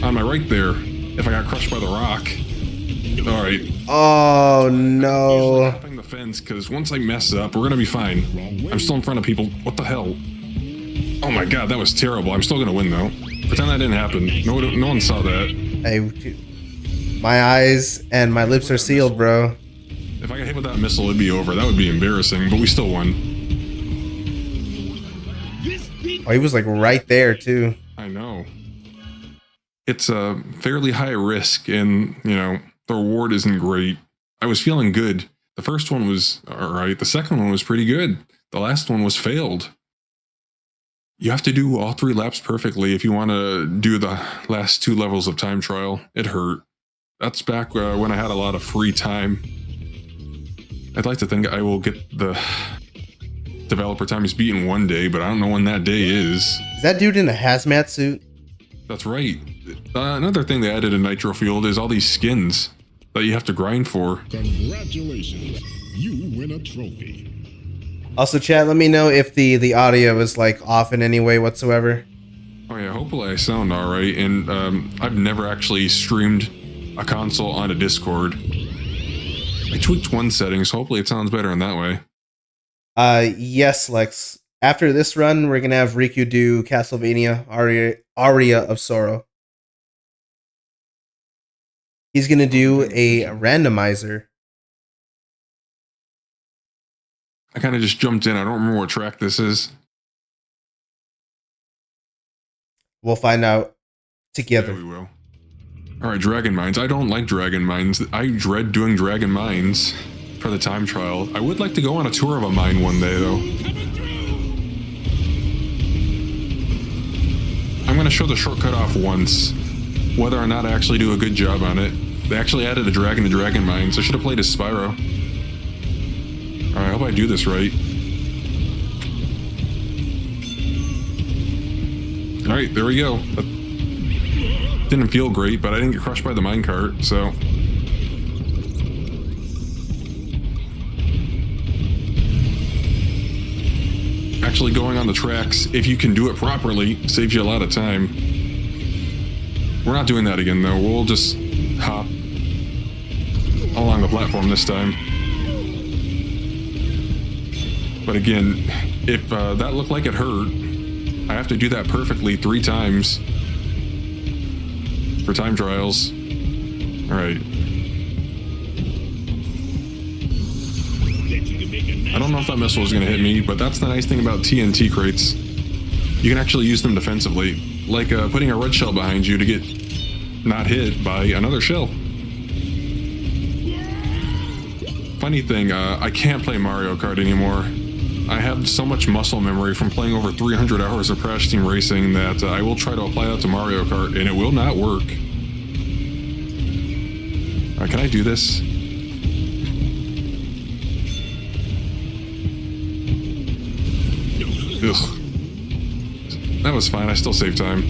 on my right there if I got crushed by the rock. Alright. Oh no. Hopping the fence, because once I mess up, we're gonna be fine. I'm still in front of people. What the hell? Oh my god, that was terrible. I'm still gonna win though. Pretend that didn't happen. No one saw that. Hey, my eyes and my lips are sealed, bro. If I got hit with that missile, it'd be over. That would be embarrassing, but we still won. Oh, he was like right there too. I know. It's a fairly high risk, and, you know, the reward isn't great. I was feeling good. The first one was alright. The second one was pretty good. The last one was failed. You have to do all 3 laps perfectly if you want to do the last 2 levels of time trial. It hurt. That's back when I had a lot of free time. I'd like to think I will get the developer times beaten one day, but I don't know when that day is. Is that dude in a hazmat suit? That's right. Another thing they added in Nitro-Fueled is all these skins that you have to grind for. congratulations. You win a trophy. Also, chat, let me know if the audio is like off in any way whatsoever. Oh yeah, hopefully I sound alright, and I've never actually streamed a console on a Discord. I tweaked one setting, so hopefully it sounds better in that way. Yes, Lex. After this run, we're gonna have Riku do Castlevania Aria of Sorrow. He's gonna do a randomizer. I kind of just jumped in. I don't remember what track this is. We'll find out together. Yeah, we will. Alright, Dragon Mines. I don't like Dragon Mines. I dread doing Dragon Mines for the time trial. I would like to go on a tour of a mine one day, though. I'm going to show the shortcut off once. Whether or not I actually do a good job on it. They actually added a dragon to Dragon Mines. I should have played as Spyro. Alright, I hope I do this right. Alright, there we go. That didn't feel great, but I didn't get crushed by the minecart, so... actually going on the tracks, if you can do it properly, saves you a lot of time. We're not doing that again though. We'll just hop along the platform this time. But again, if that looked like it hurt, I have to do that perfectly 3 times for time trials. All right. I don't know if that missile is going to hit me, but that's the nice thing about TNT crates. You can actually use them defensively, like putting a red shell behind you to get not hit by another shell. Funny thing, I can't play Mario Kart anymore. I have so much muscle memory from playing over 300 hours of Crash Team Racing that I will try to apply that to Mario Kart, and it will not work. Can I do this? Ugh. That was fine, I still saved time.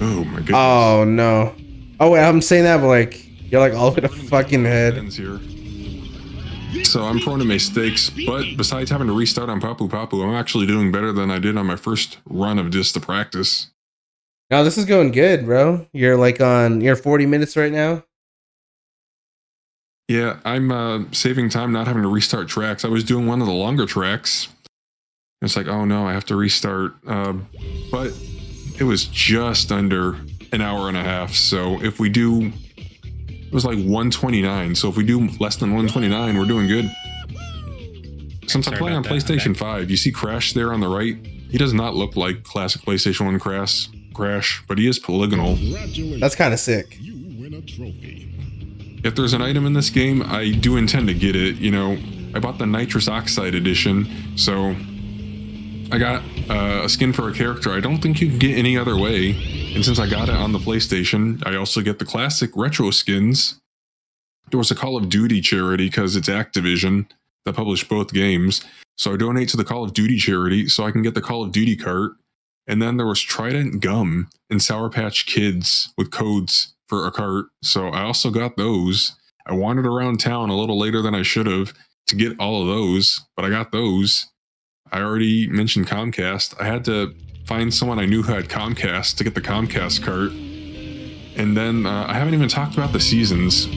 Oh my goodness. Oh no. Oh wait, I'm saying that, but like you're like all over the fucking head. Here. So I'm prone to mistakes, but besides having to restart on Papu Papu, I'm actually doing better than I did on my first run of just the practice. No, this is going good, bro. You're like you're 40 minutes right now. Yeah, I'm saving time not having to restart tracks. I was doing one of the longer tracks. It's like, oh no, I have to restart. But it was just under an hour and a half. So if we do, it was like 129. So if we do less than 129, we're doing good. Since I'm playing on PlayStation 5, you see Crash there on the right? He does not look like classic PlayStation 1 Crash, but he is polygonal. That's kind of sick. You win a trophy. If there's an item in this game, I do intend to get it. You know, I bought the Nitrous Oxide edition, so I got a skin for a character I don't think you can get any other way. And since I got it on the PlayStation, I also get the classic retro skins. There was a Call of Duty charity because it's Activision that published both games. So I donate to the Call of Duty charity so I can get the Call of Duty cart. And then there was Trident Gum and Sour Patch Kids with codes for a cart. So I also got those. I wandered around town a little later than I should have to get all of those, but I got those. I already mentioned Comcast. I had to find someone I knew who had Comcast to get the Comcast cart. And then I haven't even talked about the seasons.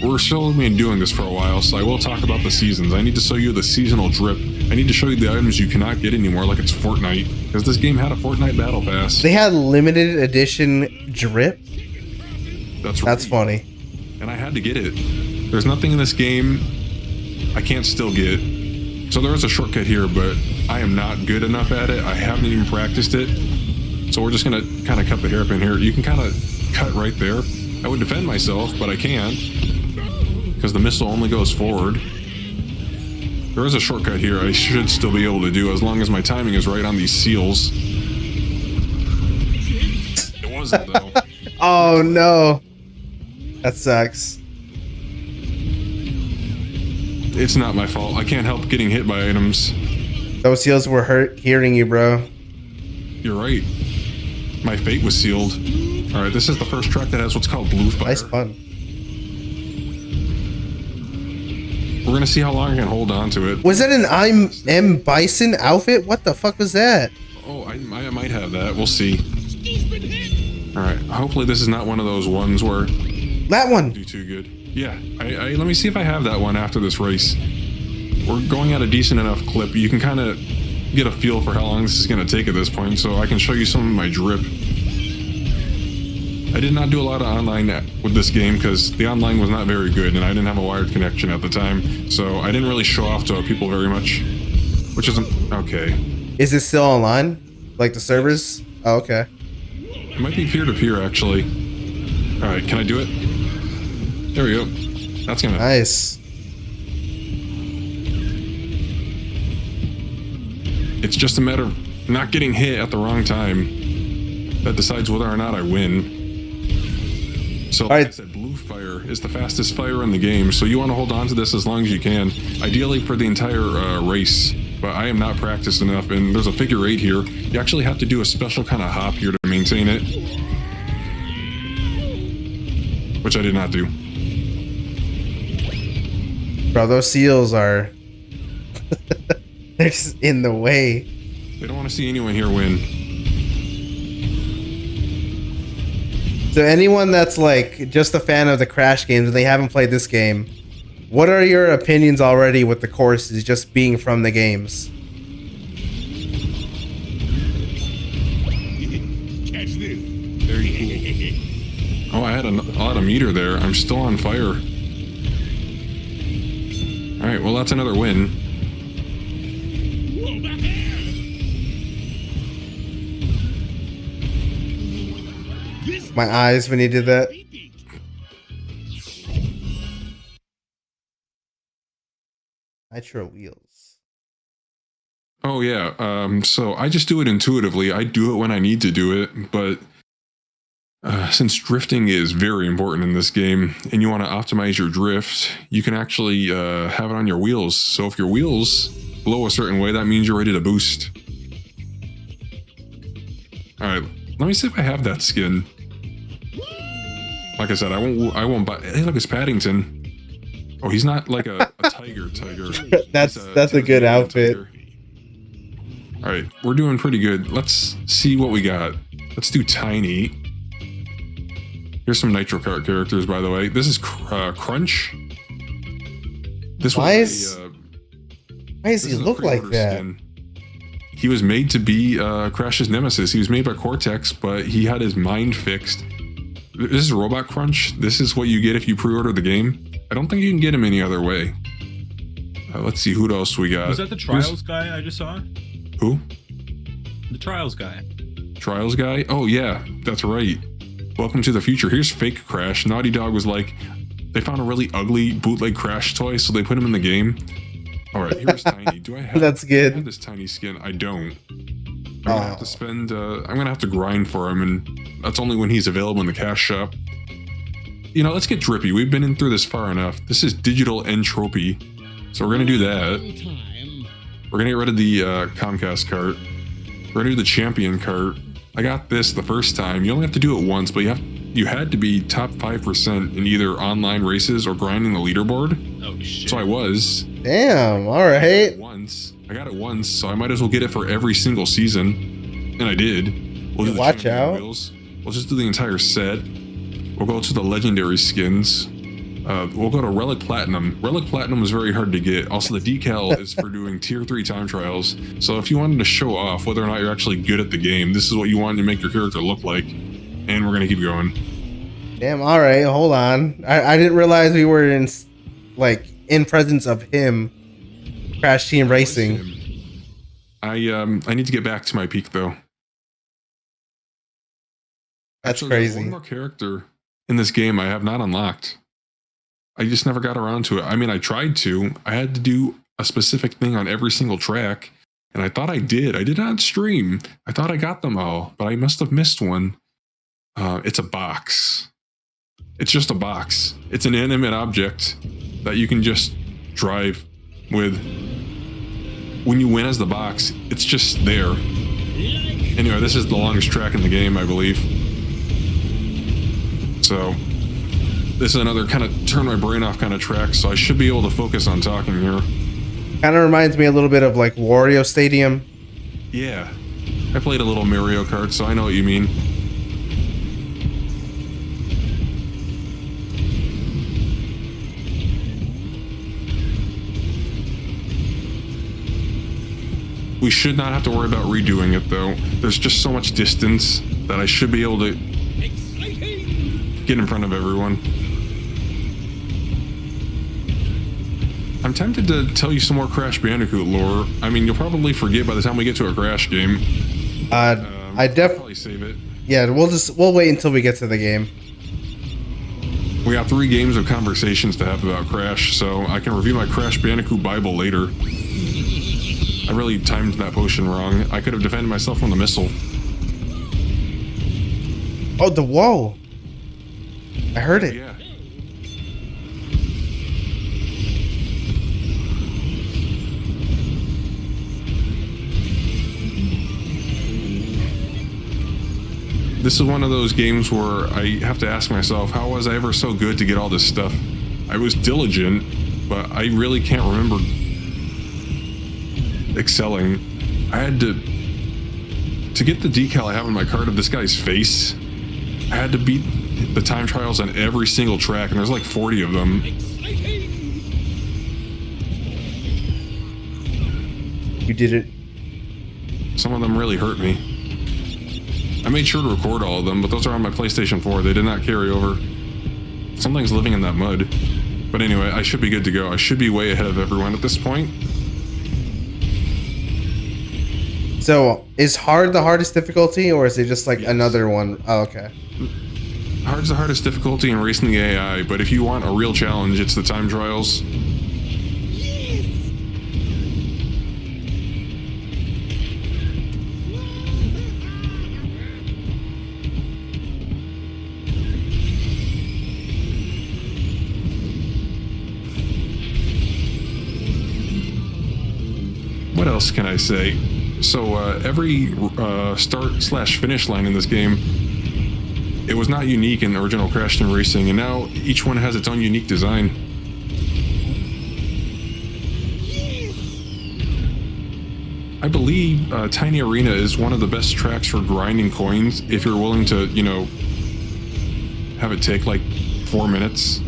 We're still going to be doing this for a while, so I will talk about the seasons. I need to show you the seasonal drip. I need to show you the items you cannot get anymore, like it's Fortnite, because this game had a Fortnite Battle Pass. They had limited edition drip. That's right. That's funny. And I had to get it. There's nothing in this game I can't still get. So there is a shortcut here, but I am not good enough at it. I haven't even practiced it. So we're just going to kind of cut the hairpin here. You can kind of cut right there. I would defend myself, but I can't, because the missile only goes forward. There is a shortcut here I should still be able to do as long as my timing is right on these seals. It wasn't, though. Oh no. That sucks. It's not my fault. I can't help getting hit by items. Those seals were hearing you, bro. You're right. My fate was sealed. All right, this is the first track that has what's called blue fire. Nice pun. We're gonna see how long I can hold on to it. Was that an I'm M Bison outfit? What the fuck was that? Oh, I might have that. We'll see. All right. Hopefully this is not one of those ones where That one. do too good. Yeah. I let me see if I have that one after this race. We're going at a decent enough clip. You can kind of get a feel for how long this is going to take at this point, so I can show you some of my drip. I did not do a lot of online with this game because the online was not very good and I didn't have a wired connection at the time, so I didn't really show off to people very much, which isn't okay. Is it still online? Like the servers? Oh, okay. It might be peer-to-peer actually. All right, can I do it? There we go. That's gonna Nice. It's just a matter of not getting hit at the wrong time that decides whether or not I win. So like I said, blue fire is the fastest fire in the game, so you want to hold on to this as long as you can, ideally for the entire race, but I am not practiced enough, and there's a figure 8 here. You actually have to do a special kind of hop here to maintain it, which I did not do. Bro, those seals are... They're just in the way. They don't want to see anyone here win. So anyone that's like just a fan of the Crash games and they haven't played this game, what are your opinions already with the courses just being from the games? Catch this. Very cool. Oh, I had a lot of meter there. I'm still on fire. All right, well, that's another win. Whoa, back here. This My eyes when he did that. Nitro wheels. Oh, yeah. So I just do it intuitively. I do it when I need to do it, but since drifting is very important in this game and you want to optimize your drift, you can actually have it on your wheels. So if your wheels blow a certain way, that means you're ready to boost. All right, let me see if I have that skin. Like I said, I won't buy. Hey, look, it's Paddington. Oh, he's not like a tiger. That's He's a good outfit. tiger. All right, we're doing pretty good. Let's see what we got. Let's do Tiny. Here's some Nitro Kart characters, by the way. This is Crunch. This Why was does he look like that? skin. He was made to be Crash's nemesis. He was made by Cortex, but he had his mind fixed. This is Robot Crunch. This is what you get if you pre-order the game. I don't think you can get him any other way. Let's see who else we got. Was that the Trials guy I just saw? Who? The Trials guy. Trials guy? Oh yeah, that's right. Welcome to the future. Here's fake Crash. Naughty Dog was like, they found a really ugly bootleg Crash toy, so they put him in the game. All right, here's Tiny. Do I have? That's good. Do I have this Tiny skin? I don't. I'm gonna have to spend. I'm gonna have to grind for him, and that's only when he's available in the cash shop. You know, let's get drippy. We've been in through this far enough. This is digital entropy, so we're gonna do that. We're gonna get rid of the Comcast cart. We're gonna do the champion cart. I got this the first time. You only have to do it once, but you had to be top 5% in either online races or grinding the leaderboard. Oh shit. So I was. Damn, alright. I got it once, so I might as well get it for every single season. And I did. We'll do the Watch champion out. wheels. We'll just do the entire set. We'll go to the legendary skins. We'll go to Relic Platinum. Relic Platinum is very hard to get. Also, the decal is for doing tier 3 time trials. So if you wanted to show off whether or not you're actually good at the game, this is what you wanted to make your character look like. And we're gonna keep going. Damn, alright, hold on. I didn't realize we were in presence of him. Crash Team Racing. I need to get back to my peak though. That's Actually, there's crazy. one more character in this game I have not unlocked. I just never got around to it. I mean, I tried to. I had to do a specific thing on every single track, and I thought I did. I did not stream. I thought I got them all, but I must have missed one. It's a box. It's just a box. It's an inanimate object that you can just drive with. When you win as the box, it's just there. Anyway, this is the longest track in the game, I believe. So, this is another kind of turn my brain off kind of track, so I should be able to focus on talking here. Kind of reminds me a little bit of like Wario Stadium. Yeah, I played a little Mario Kart, so I know what you mean. We should not have to worry about redoing it though. There's just so much distance that I should be able to get in front of everyone. I'm tempted to tell you some more Crash Bandicoot lore. I mean, you'll probably forget by the time we get to a Crash game. I I'll definitely, probably save it. yeah, we'll wait until we get to the game. We got 3 games of conversations to have about Crash, so I can review my Crash Bandicoot Bible later. I really timed that potion wrong. I could have defended myself from the missile. Oh, the whoa! I heard it. Yeah. This is one of those games where I have to ask myself, how was I ever so good to get all this stuff? I was diligent, but I really can't remember excelling. I had to get the decal I have on my card of this guy's face, I had to beat the time trials on every single track, and there's like 40 of them. You did it. Some of them really hurt me. I made sure to record all of them, but those are on my PlayStation 4. They did not carry over. Something's living in that mud. But anyway, I should be good to go. I should be way ahead of everyone at this point. So, is hard the hardest difficulty, or is it just like another one? Oh, okay. Hard's the hardest difficulty in racing the AI, but if you want a real challenge, it's the time trials. What else can I say? So every start/finish line in this game, it was not unique in the original Crash Team Racing, and now each one has its own unique design. I believe Tiny Arena is one of the best tracks for grinding coins if you're willing to, you know, have it take like 4 minutes.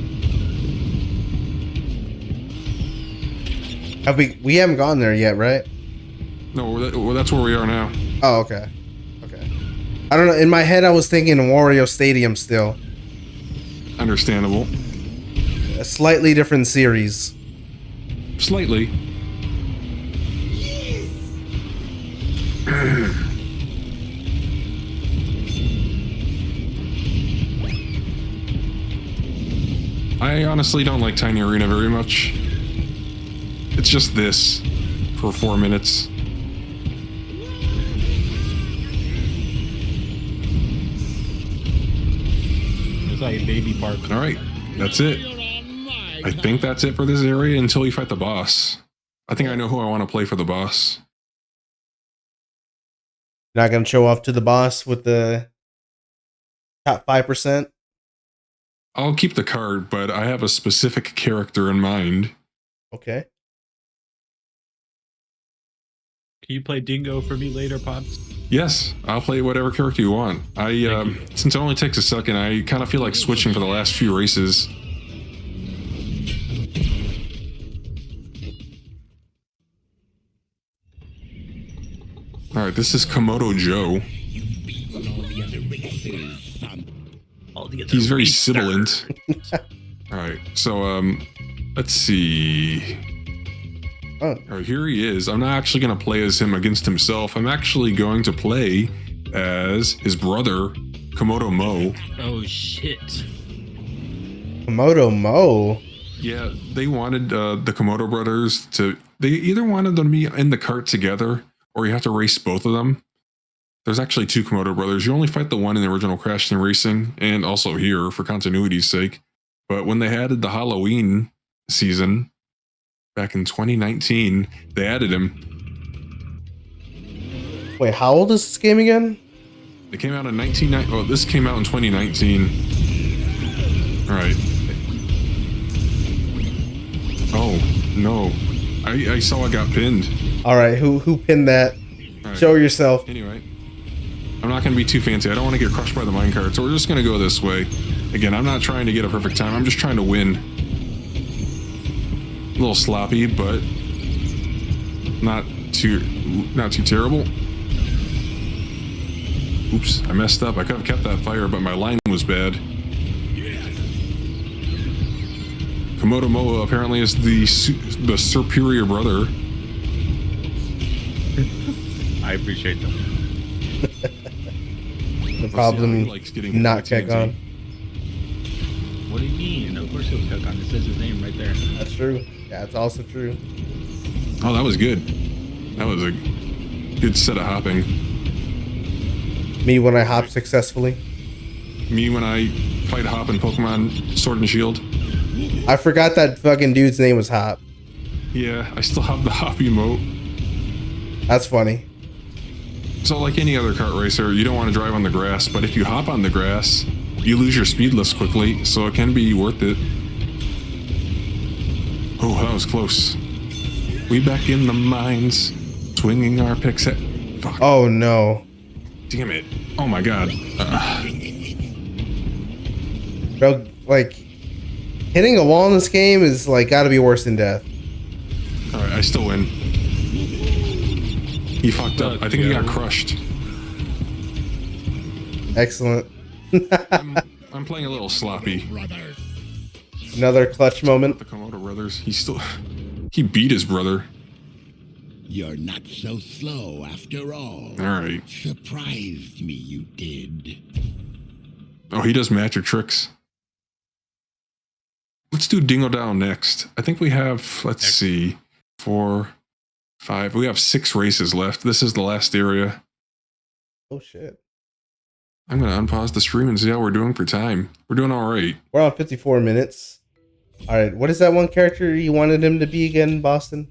We haven't gone there yet, right? No, that's where we are now. Oh, okay. Okay. I don't know. In my head, I was thinking Wario Stadium still. Understandable. A slightly different series. Slightly. I honestly don't like Tiny Arena very much. It's just this for 4 minutes. It's like a baby park. All right, that's it. I think that's it for this area until we fight the boss. I think I know who I want to play for the boss. Not gonna show off to the boss with the top 5%. I'll keep the card, but I have a specific character in mind. Okay. Can you play Dingo for me later, Pops? Yes, I'll play whatever character you want. Since it only takes a second, I kind of feel like switching for the last few races. All right, this is Komodo Joe. He's very sibilant. All right, so let's see. Oh. All right, here he is. I'm not actually going to play as him against himself. I'm actually going to play as his brother, Komodo Mo. Oh shit! Komodo Mo. Yeah, they wanted the Komodo brothers to. They either wanted them to be in the cart together, or you have to race both of them. There's actually 2 Komodo brothers. You only fight the one in the original Crash Team Racing, and also here for continuity's sake. But when they added the Halloween season back in 2019, they added him. Wait, how old is this game again? It came out in 1990. Oh, this came out in 2019. All right. Oh no, I saw I got pinned. All right, who pinned that? Right. Show yourself. Anyway, I'm not going to be too fancy. I don't want to get crushed by the minecart, so we're just going to go this way. Again, I'm not trying to get a perfect time. I'm just trying to win. A little sloppy, but not too terrible. Oops, I messed up. I could have kept that fire, but my line was bad. Komodo Moa apparently is the superior brother. I appreciate them. The problem not kick on. What do you mean? Of course he'll cook on. It says his name right there. That's true. Yeah, it's also true. Oh, that was good. That was a good set of hopping. Me when I hop successfully. Me when I fight Hop in Pokemon Sword and Shield. I forgot that fucking dude's name was Hop. Yeah, I still have the Hop emote. That's funny. So like any other kart racer, you don't want to drive on the grass, but if you hop on the grass, you lose your speed less quickly, so it can be worth it. Oh, that was close. We back in the mines, swinging our picks at... Fuck. Oh no. Damn it. Oh my god. Bro, like, hitting a wall in this game is like gotta be worse than death. Alright, I still win. He fucked up. I think he got crushed. Excellent. I'm playing a little sloppy. Another clutch moment. The Komodo brothers. He beat his brother. You're not so slow after all. Alright. Surprised me you did. Oh, he does magic tricks. Let's do Dingo Down next. I think we have, let's see, 4, 5. We have 6 races left. This is the last area. Oh shit. I'm gonna unpause the stream and see how we're doing for time. We're doing alright. We're on 54 minutes. Alright, what is that one character you wanted him to be again, Boston?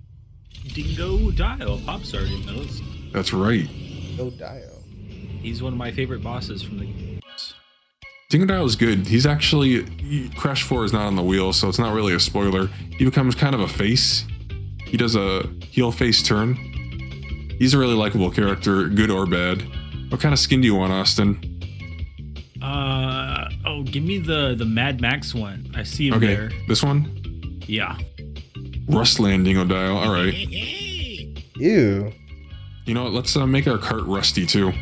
Dingo Dio, Pops already knows. That's right. Go Dio. He's one of my favorite bosses from the games. Dingo Dial is good. He's actually... Crash 4 is not on the wheel, so it's not really a spoiler. He becomes kind of a face. He does a heel face turn. He's a really likable character, good or bad. What kind of skin do you want, Austin? Oh, give me the Mad Max one. I see him there. This one? Yeah. Rustland Dingo Dial, alright. Ew. You know what, let's make our cart rusty too.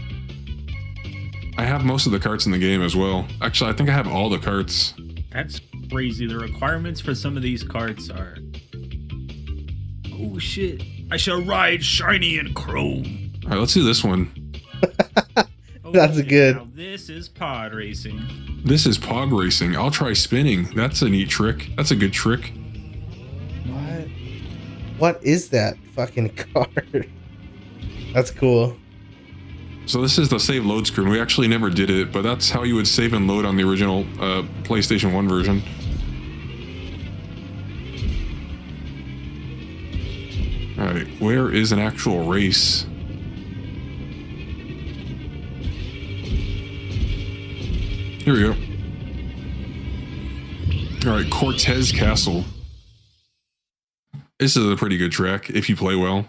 I have most of the carts in the game as well. Actually, I think I have all the carts. That's crazy. The requirements for some of these carts are... Oh shit. I shall ride shiny and chrome. Alright, let's do this one. That's good. Now this is pod racing. This is pog racing. I'll try spinning. That's a neat trick. That's a good trick. What? What is that fucking card? That's cool. So this is the save load screen. We actually never did it, but that's how you would save and load on the original PlayStation 1 version. Alright, where is an actual race? Here we go. Alright, Cortez Castle. This is a pretty good track, if you play well.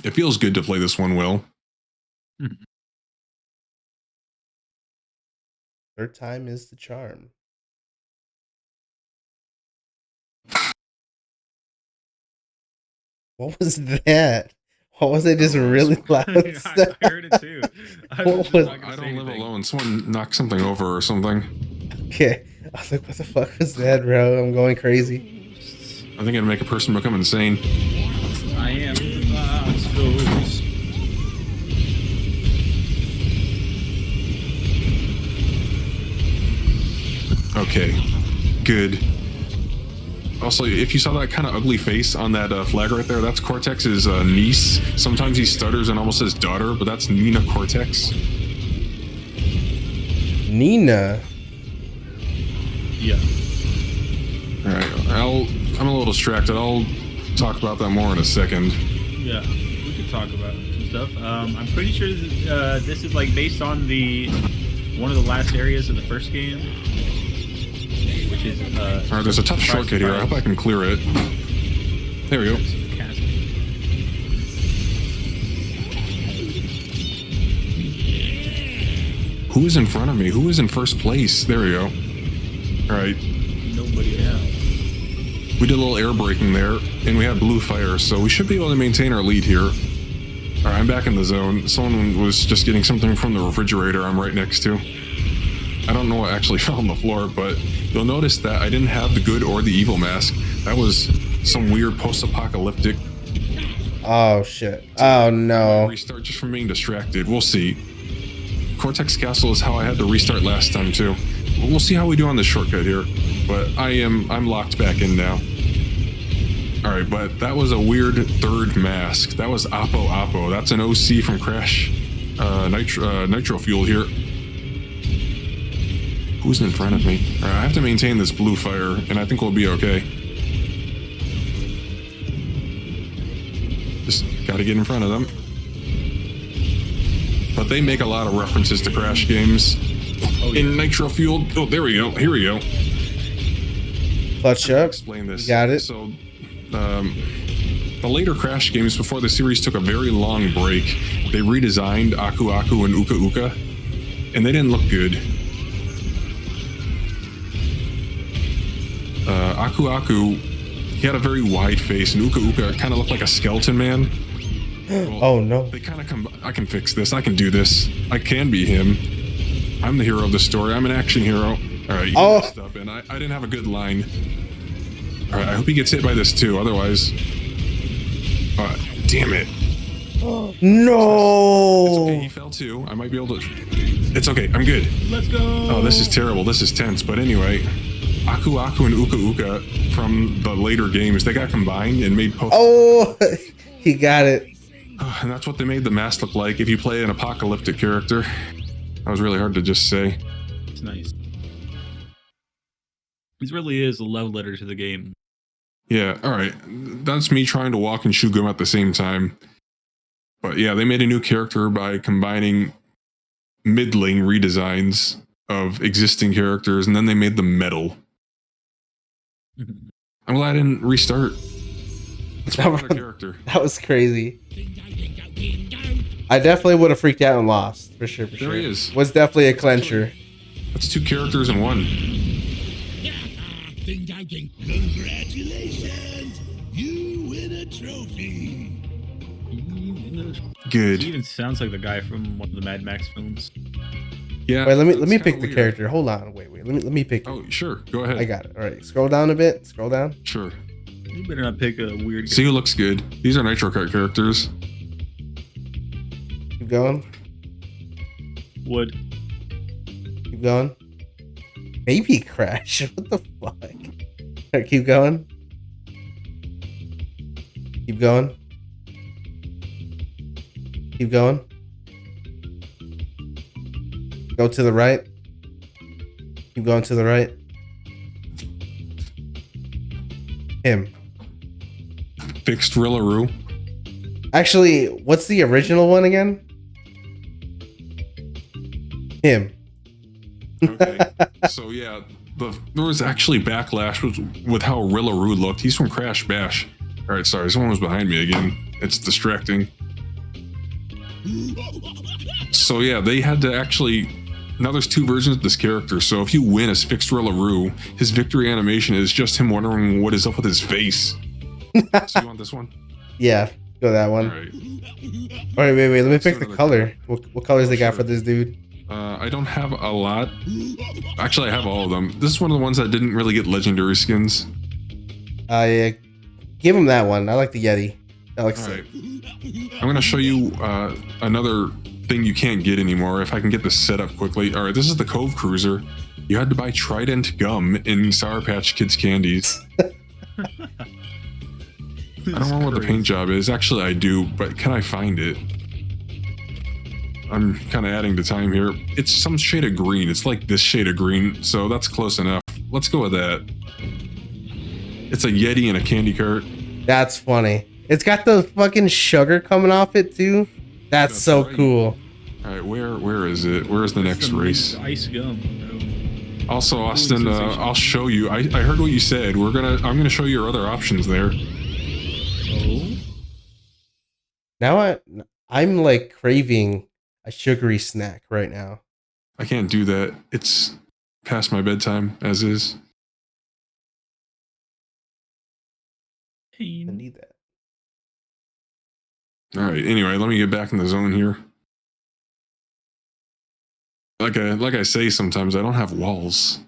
It feels good to play this one well. Third time is the charm. What was that? What was it? Just really loud. I heard it too. I What was was- just not gonna I say don't live anything. alone. Someone knocked something over or something. Okay. I was like, what the fuck was that, bro? I'm going crazy. I think it'd make a person become insane. I am the boss ghost. Okay, good. Also, if you saw that kind of ugly face on that flag right there, that's Cortex's niece. Sometimes he stutters and almost says daughter, but that's Nina Cortex. Nina. Yeah. Alright, I'm a little distracted. I'll talk about that more in a second. Yeah. We could talk about some stuff. I'm pretty sure this is like based on one of the last areas of the first game. Which is Alright, there's a tough shortcut here. I hope I can clear it. There we go. Who is in front of me? Who is in first place? There we go. Alright. Nobody now. We did a little air braking there, and we had blue fire, so we should be able to maintain our lead here. Alright, I'm back in the zone. Someone was just getting something from the refrigerator I'm right next to. I don't know what actually fell on the floor, but you'll notice that I didn't have the good or the evil mask. That was some weird post-apocalyptic... Oh, shit. Oh, no. Restart just from being distracted. We'll see. Cortex Castle is how I had to restart last time, too. We'll see how we do on this shortcut here, but I'm locked back in now. Alright, but that was a weird third mask. That was Oppo Oppo. That's an OC from Crash Nitro-Fueled here. Who's in front of me? Alright, I have to maintain this blue fire, and I think we'll be okay. Just gotta get in front of them. But they make a lot of references to Crash games. In Nitro-Fueled. Oh, there we go. Here we go. Clutch I'll up. explain this. You got it. So, the later Crash games before the series took a very long break, they redesigned Aku Aku and Uka Uka, and they didn't look good. Aku Aku, he had a very wide face, and Uka Uka kind of looked like a skeleton man. Well, Oh no. they kind of I can fix this. I can do this. I can be him. I'm the hero of the story. I'm an action hero. All right, you messed up, and I didn't have a good line. All right, I hope he gets hit by this too. Otherwise, damn it. No. It's okay. He fell too. I might be able to. It's okay. I'm good. Let's go. Oh, this is terrible. This is tense. But anyway, Aku Aku and Uka Uka from the later games, they got combined and made post. Oh, he got it. And that's what they made the mask look like if you play an apocalyptic character. That was really hard to just say. It's nice. This really is a love letter to the game. Yeah, alright. That's me trying to walk and chew gum at the same time. But yeah, they made a new character by combining middling redesigns of existing characters, and then they made them metal. I'm glad I didn't restart. That's my other character. That was crazy. I definitely would have freaked out and lost for sure. There he is. Was definitely a clencher. That's two characters in one. Congratulations! You win a trophy! Good. He even sounds like the guy from one of the Mad Max films. Yeah. Wait, let me that's pick kinda the weird. character. Hold on, wait. Let me pick. Oh, sure. Go ahead. I got it. All right, scroll down a bit. Scroll down. Sure. You better not pick a weird See who looks good. These are Nitro Kart characters. Keep going. wood. Keep going. Baby Crash. What the fuck? All right, keep going. Keep going. Keep going. Go to the right. Keep going to the right. Him. Fixed Rillaroo. Actually, what's the original one again? Him. Okay. So yeah, there was actually backlash with how Rillaroo looked. He's from Crash Bash. All right, sorry, someone was behind me again. It's distracting. So yeah, they had to actually. Now there's two versions of this character. So if you win as Fixed Rillaroo, his victory animation is just him wondering what is up with his face. So you want this one? Yeah, go that one. All right. All right, wait. Let me pick the another color. What colors they got sure. for this dude? I don't have a lot. Actually, I have all of them. This is one of the ones that didn't really get legendary skins. Yeah, give him that one. I like the Yeti. That looks All sick. right. I'm gonna show you another thing you can't get anymore. If I can get this set up quickly. All right, this is the Cove Cruiser. You had to buy Trident gum in Sour Patch Kids candies. I don't know what the paint job is. Actually, I do, but can I find it? I'm kind of adding to time here. It's some shade of green. It's like this shade of green, so that's close enough. Let's go with that. It's a Yeti in a candy cart. That's funny. It's got the fucking sugar coming off it too. That's so right. Cool. All right, where is it? Where is the next race? Ice gum. Bro. Also, Austin, I'll show you. I heard what you said. I'm gonna show you your other options there. Oh. Now I'm like craving a sugary snack right now. I can't do that. It's past my bedtime, as is. I need that. All right. Anyway, let me get back in the zone here. Like I say, sometimes I don't have walls.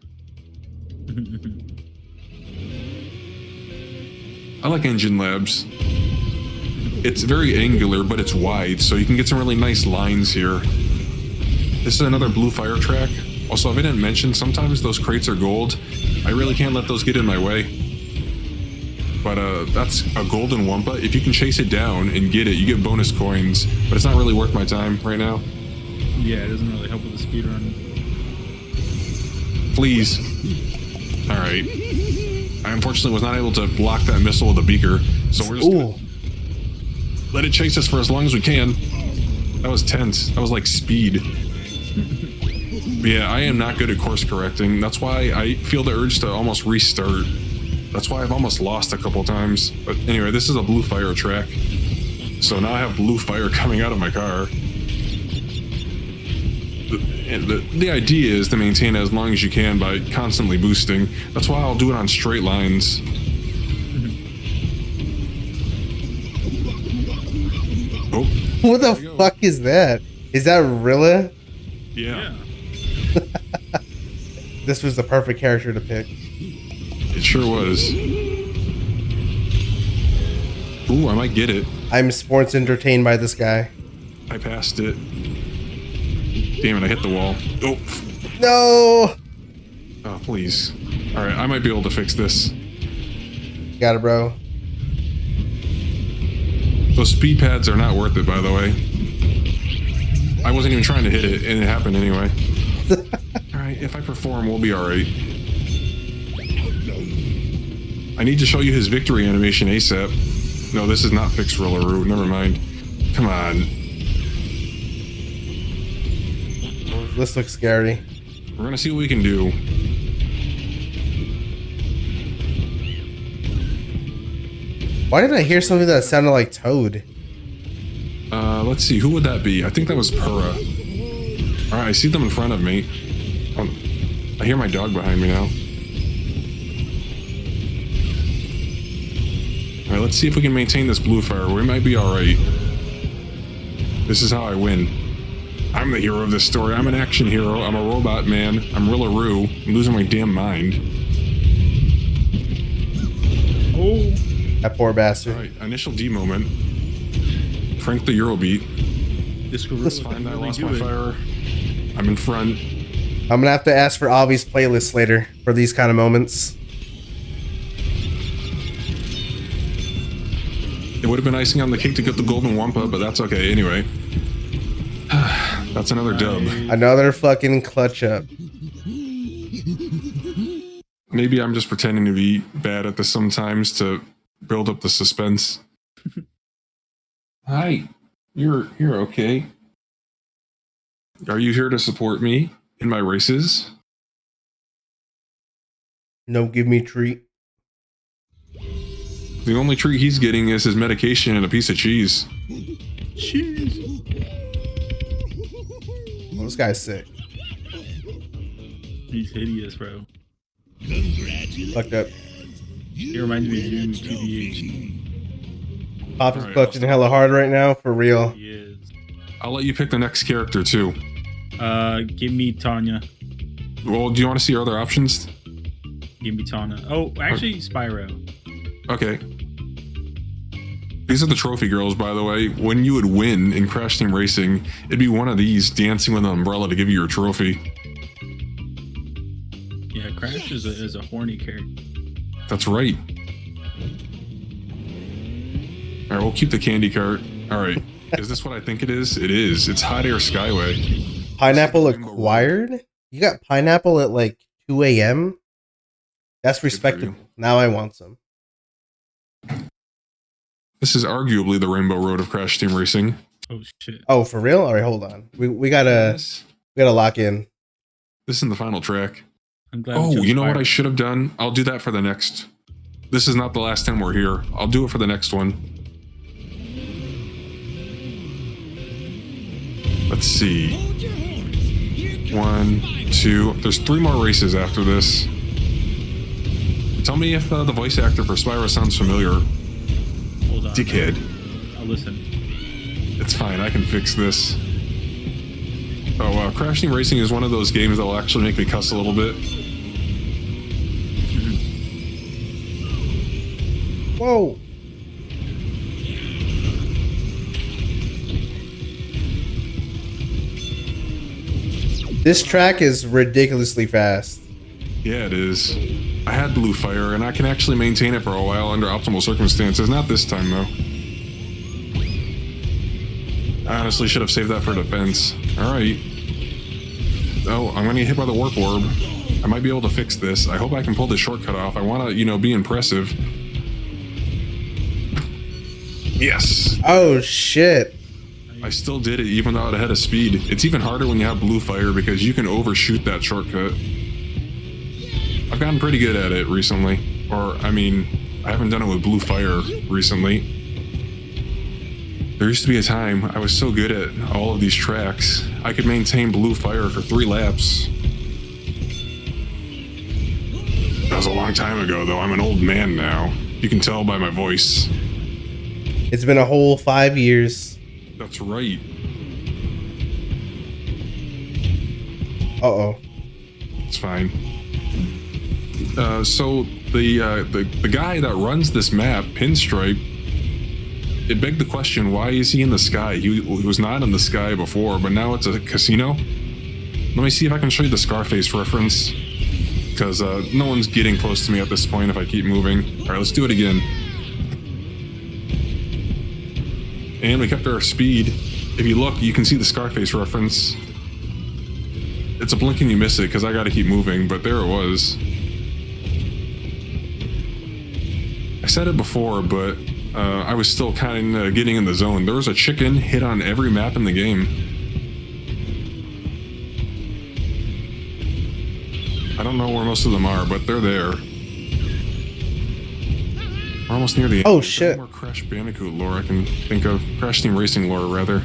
I like Engine Labs. It's very angular, but it's wide, so you can get some really nice lines here. This is another blue fire track. Also, if I didn't mention, sometimes those crates are gold. I really can't let those get in my way. But that's a golden Wumpa. If you can chase it down and get it, you get bonus coins. But it's not really worth my time right now. Yeah, it doesn't really help with the speedrun. Please. Alright. I unfortunately was not able to block that missile with a beaker, so we're just gonna let it chase us for as long as we can. That was tense. That was like speed. Yeah, I am not good at course correcting. That's why I feel the urge to almost restart. That's why I've almost lost a couple times. But anyway, this is a blue fire track. So now I have blue fire coming out of my car. The idea is to maintain it as long as you can by constantly boosting. That's why I'll do it on straight lines. Oh, What the fuck is that? Is that Rilla? yeah. This was the perfect character to pick. It sure was. Ooh, I might get it. I'm sports entertained by this guy. I passed it. Damn it, I hit the wall. Oh, No! oh please. Alright, I might be able to fix this. Got it, bro. Those speed pads are not worth it, by the way. I wasn't even trying to hit it, and it happened anyway. Alright, if I perform, we'll be alright. I need to show you his victory animation ASAP. No, this is not fixed Rollaroo. Never mind. Come on. This looks scary. We're gonna see what we can do. Why did I hear something that sounded like Toad? Let's see. Who would that be? I think that was Purra. Alright, I see them in front of me. Oh, I hear my dog behind me now. Alright, let's see if we can maintain this blue fire. We might be alright. This is how I win. I'm the hero of this story. I'm an action hero. I'm a robot man. I'm Rillaroo. I'm losing my damn mind. Oh. That poor bastard. Alright, initial D moment. Crank the Eurobeat. This gorilla It's fine, I lost my fire. I'm in front. I'm gonna have to ask for Avi's playlist later for these kind of moments. It would have been icing on the cake to get the golden wampa, but that's okay anyway. That's another dub. Another fucking clutch up. Maybe I'm just pretending to be bad at this sometimes to build up the suspense. Hi, you're okay. Are you here to support me in my races? No, give me treat. The only treat he's getting is his medication and a piece of cheese. Cheese. Well, this guy's sick. He's hideous, bro. Fucked up. He reminds me of you, TBH. Pop is Alright, clutching hella hard right now, for real. He is. I'll let you pick the next character too. Give me Tanya. Well, do you want to see our other options? Give me Tanya. Oh, actually, Spyro. Okay. These are the trophy girls, by the way. When you would win in Crash Team Racing, it'd be one of these dancing with an umbrella to give you your trophy. Yeah, Crash is a horny character. That's right. Alright, we'll keep the candy cart. Alright. Is this what I think it is? It is. It's Hot Air Skyway. Pineapple acquired? You got pineapple at like 2 a.m.? That's respectable. Now I want some. This is arguably the Rainbow Road of Crash Team Racing. Oh shit. Oh, for real? All right, hold on. We gotta Yes. lock in. This is the final track. I'm glad. we Oh, chose you know what Spyro. I should have done? I'll do that for the next. This is not the last time we're here. I'll do it for the next one. Let's see. 1, 2. There's 3 more races after this. Tell me if the voice actor for Spyro sounds familiar. Hold on. Dickhead. I'll listen. It's fine, I can fix this. Oh, Crash Team Racing is one of those games that will actually make me cuss a little bit. Whoa. This track is ridiculously fast. Yeah, it is. I had blue fire, and I can actually maintain it for a while under optimal circumstances. Not this time, though. I honestly should have saved that for defense. Alright. Oh, I'm gonna get hit by the warp orb. I might be able to fix this. I hope I can pull this shortcut off. I wanna, be impressive. Yes! Oh shit. I still did it even though it had a speed. It's even harder when you have blue fire because you can overshoot that shortcut. I've gotten pretty good at it recently. Or, I mean, I haven't done it with Blue Fire recently. There used to be a time I was so good at all of these tracks, I could maintain Blue Fire for 3 laps. That was a long time ago, though. I'm an old man now. You can tell by my voice. It's been a whole 5 years. That's right. Uh-oh. It's fine. So the guy that runs this map, Pinstripe, it begged the question, why is he in the sky? He was not in the sky before, but now it's a casino. Let me see if I can show you the Scarface reference, because no one's getting close to me at this point if I keep moving. All right, let's do it again. And we kept our speed. If you look, you can see the Scarface reference. It's a blink and you miss it because I got to keep moving, but there it was. I said it before, but I was still kind of getting in the zone. There was a chicken hit on every map in the game. I don't know where most of them are, but they're there. We're almost near the end. Oh, shit. More Crash Bandicoot lore I can think of. Crash Team Racing lore, rather.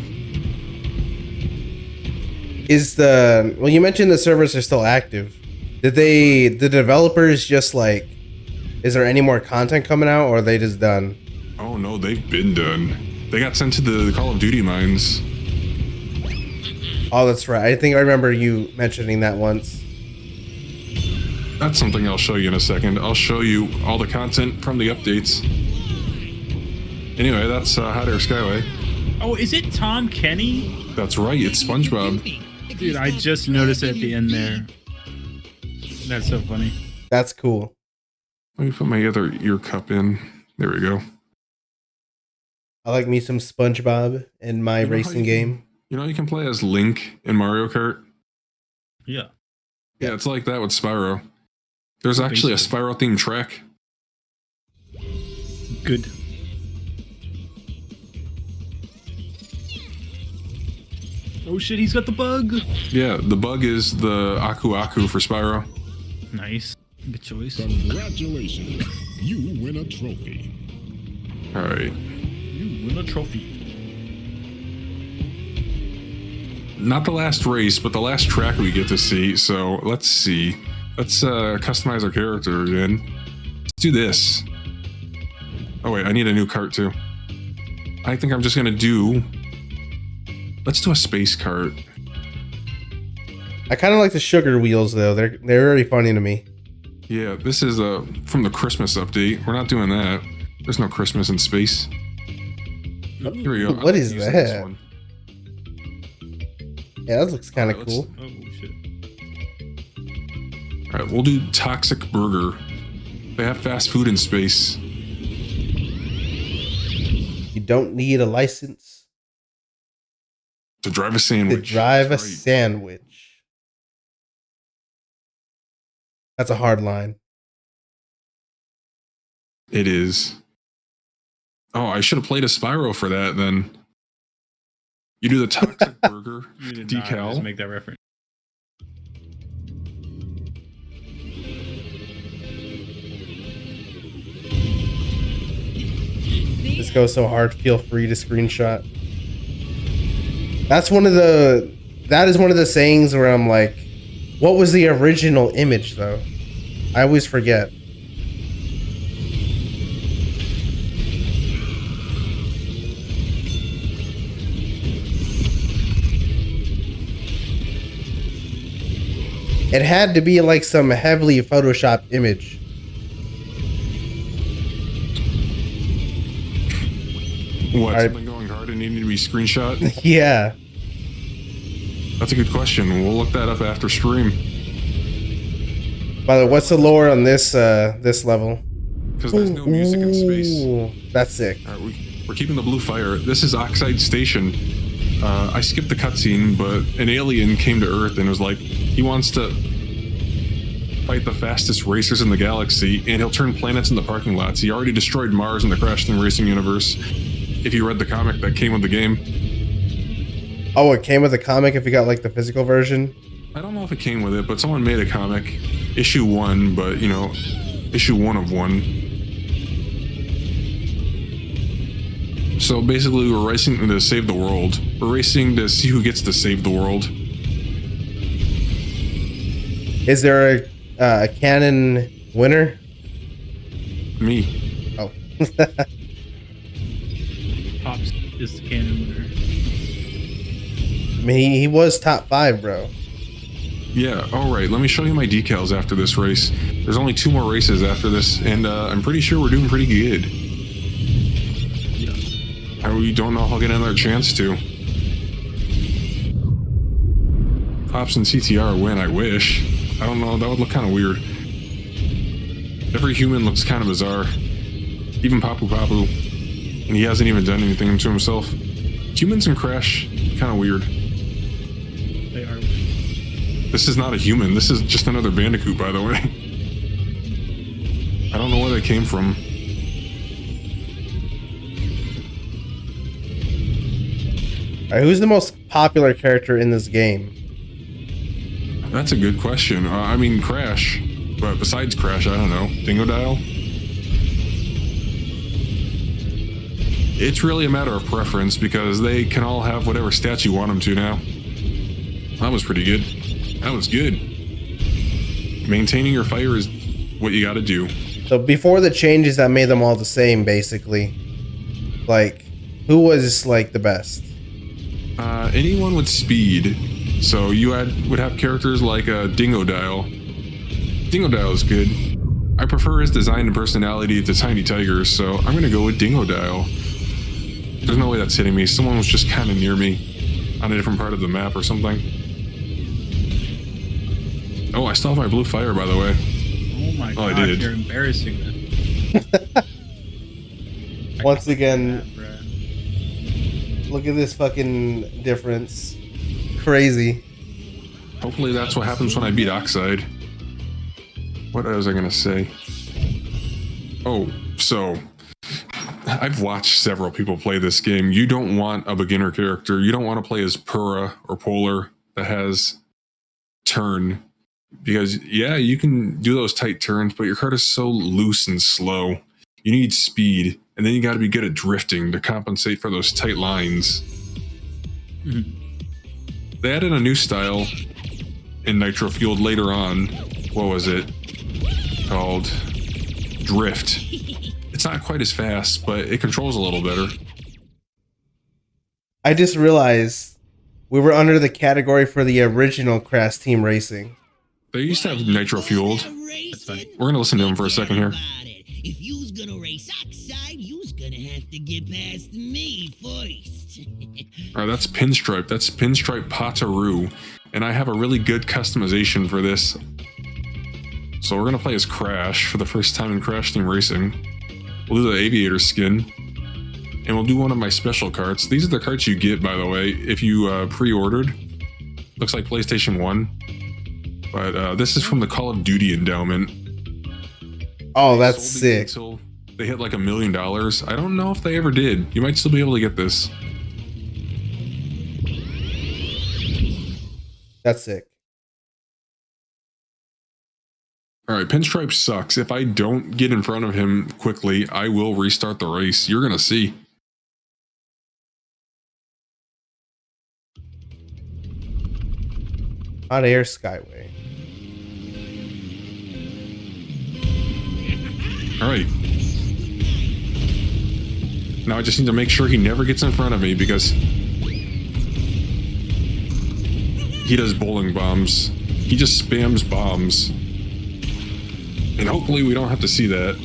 Well, you mentioned the servers are still active. Did the developers just like, is there any more content coming out, or are they just done? Oh no, they've been done. They got sent to the Call of Duty mines. Oh, that's right. I think I remember you mentioning that once. That's something I'll show you in a second. I'll show you all the content from the updates. Anyway, that's Hot Air Skyway. Oh, is it Tom Kenny? That's right, it's SpongeBob. Dude, I just noticed at the end there. That's so funny. That's cool. Let me put my other ear cup in. There we go. I like me some SpongeBob in my racing game. You know, you can play as Link in Mario Kart. Yeah. Yeah, it's like that with Spyro. There's actually a Spyro themed track. Good. Oh shit, he's got the bug. Yeah, the bug is the Aku Aku for Spyro. Nice. Good choice. Congratulations. You win a trophy. Alright. You win a trophy. Not the last race, but the last track we get to see. So let's see. Let's customize our character again. Let's do this. Oh wait, I need a new cart too. I think I'm just gonna do... Let's do a space cart. I kind of like the sugar wheels though. They're very funny to me. Yeah, this is from the Christmas update. We're not doing that. There's no Christmas in space. Here we go. What is Use that? this one. Yeah, that looks kind of Alright, cool. Oh shit. Alright, we'll do Toxic Burger. They have fast food in space. You don't need a license To drive a to sandwich. drive a That's right. sandwich. That's a hard line. It is. Oh, I should have played a Spyro for that then. You do the Toxic Burger You did not decal. just make that reference. This goes so hard. Feel free to screenshot. That is one of the sayings where I'm like, what was the original image though? I always forget. It had to be like some heavily photoshopped image. What? Alright. Something going hard and needing to be screenshot? Yeah. That's a good question. We'll look that up after stream. By the way, what's the lore on this this level? Because there's no music in space. Ooh, that's sick. Alright, we're keeping the blue fire. This is Oxide Station. I skipped the cutscene, but an alien came to Earth and was like, he wants to fight the fastest racers in the galaxy, and he'll turn planets into parking lots. He already destroyed Mars in the Crash Team Racing universe. If you read the comic that came with the game. Oh, it came with a comic if you got like the physical version? I don't know if it came with it, but someone made a comic, issue 1, but you know, issue 1 of 1. So basically, we're racing to save the world. We're racing to see who gets to save the world. Is there a canon winner? Me. Oh. Pops is the canon winner. I mean, he was top 5, bro. Yeah, alright, let me show you my decals after this race. There's only 2 more races after this, and I'm pretty sure we're doing pretty good. Yeah. We don't know if I'll get another chance to. Pops and CTR win, I wish. I don't know, that would look kind of weird. Every human looks kind of bizarre. Even Papu Papu. And he hasn't even done anything to himself. Humans and Crash, kind of weird. They are. This is not a human. This is just another Bandicoot, by the way. I don't know where they came from. All right, who's the most popular character in this game? That's a good question. I mean, Crash. But besides Crash, I don't know. Dingodile? It's really a matter of preference because they can all have whatever stats you want them to now. That was pretty good. That was good. Maintaining your fire is what you gotta do. So before the changes that made them all the same, basically, like, who was like the best? Anyone with speed. So you would have characters like Dingodile. Dingodile is good. I prefer his design and personality to Tiny Tigers, so I'm gonna go with Dingodile. There's no way that's hitting me. Someone was just kind of near me on a different part of the map or something. Oh, I still have my blue fire, by the way. Oh my god, I did. you're embarrassing them. Once again, Bruh. look at this fucking difference. Crazy. Hopefully that's what happens when I beat Oxide. What was I gonna say? Oh, so I've watched several people play this game. You don't want a beginner character. You don't want to play as Pura or Polar that has turn. Because, yeah, you can do those tight turns, but your card is so loose and slow. You need speed, and then you got to be good at drifting to compensate for those tight lines. Mhm. They added a new style in Nitro-Fueled later on. What was it? Called Drift. It's not quite as fast, but it controls a little better. I just realized we were under the category for the original Crash Team Racing. They used to have Nitro-Fueled. That's funny. We're gonna listen to him for a second here. If you's gonna race Oxide, you's gonna have to get past me first. Alright, that's Pinstripe. That's Pinstripe Pataroo. And I have a really good customization for this. So we're gonna play as Crash for the first time in Crash Team Racing. We'll do the Aviator skin. And we'll do one of my special carts. These are the carts you get, by the way, if you pre-ordered. Looks like PlayStation 1. But this is from the Call of Duty endowment. Oh, that's Sold these sick. Until they hit like $1 million. I don't know if they ever did. You might still be able to get this. That's sick. Alright, Pinstripe sucks. If I don't get in front of him quickly, I will restart the race. You're gonna see. Hot Air Skyway. Alright. Now I just need to make sure he never gets in front of me because he does bowling bombs. He just spams bombs. And hopefully we don't have to see that.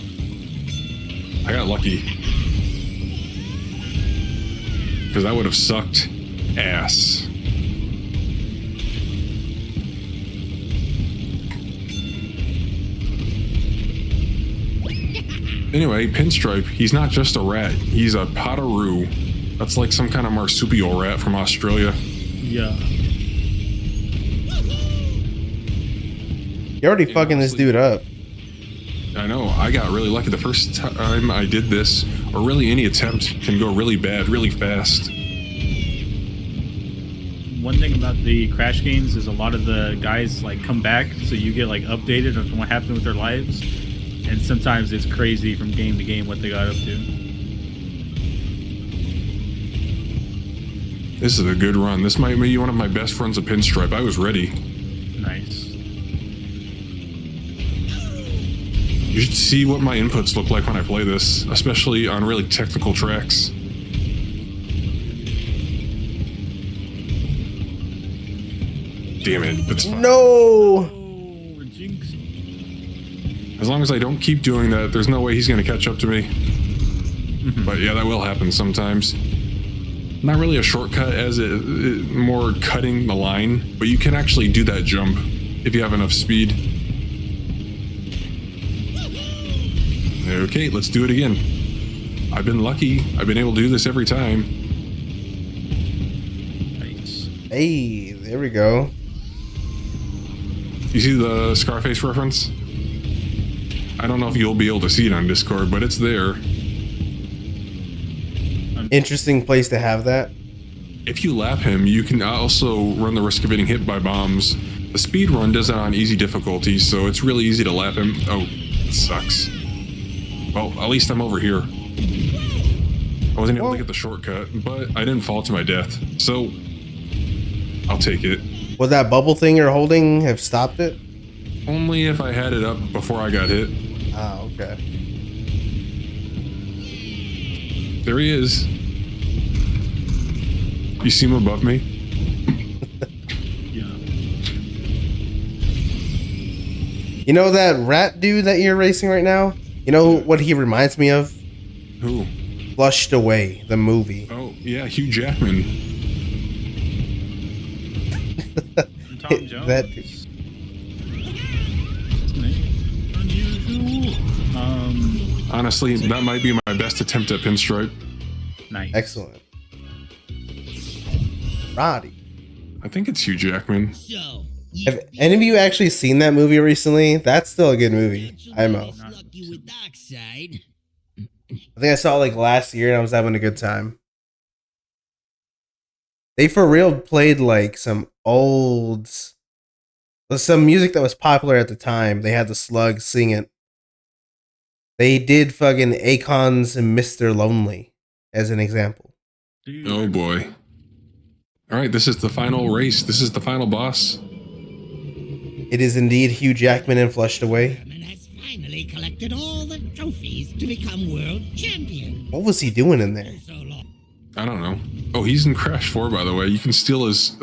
I got lucky. Because that would have sucked ass. Anyway, Pinstripe, he's not just a rat. He's a Pataroo. That's like some kind of marsupial rat from Australia. Yeah. You're already Yeah, fucking this honestly- dude up. I know, I got really lucky. The first time I did this, or really any attempt, can go really bad, really fast. One thing about the Crash games is a lot of the guys like come back, so you get like updated on what happened with their lives. And sometimes it's crazy from game to game what they got up to. This is a good run. This might be one of my best runs of Pinstripe. I was ready. Nice. You should see what my inputs look like when I play this, especially on really technical tracks. Damn it, it's fine. No. Oh, jinx. As long as I don't keep doing that, there's no way he's going to catch up to me. But yeah, that will happen sometimes. Not really a shortcut as it more cutting the line, but you can actually do that jump if you have enough speed. Okay, let's do it again. I've been lucky. I've been able to do this every time. Nice. Hey, there we go. You see the Scarface reference? I don't know if you'll be able to see it on Discord, but it's there. Interesting place to have that. If you lap him, you can also run the risk of getting hit by bombs. The speed run does it on easy difficulty, so it's really easy to lap him. Oh, it sucks. Well, at least I'm over here. I wasn't able to get the shortcut, but I didn't fall to my death, so I'll take it. Would that bubble thing you're holding have stopped it? Only if I had it up before I got hit. Oh, okay. There he is. You see him above me? Yeah. You know that rat dude that you're racing right now? You know what he reminds me of? Who? Flushed Away, the movie. Oh, yeah, Hugh Jackman. And Tom Jones. That Unusual. Honestly, that might be my best attempt at Pinstripe. Nice. excellent. Roddy. I think it's Hugh Jackman. So, Have any of you actually seen that movie recently? That's still a good movie. IMO. lucky with Darkseid. I think I saw it like last year and I was having a good time. They for real played like some music that was popular at the time. They had the Slugs sing it. They did fucking Akon's Mr. Lonely as an example. Dude, Oh boy. Alright, this is the final race. This is the final boss. It is indeed Hugh Jackman and Flushed Away. Herman has finally collected all the trophies to become world champion. What was he doing in there? So long. I don't know. Oh, he's in Crash 4, by the way. You can steal his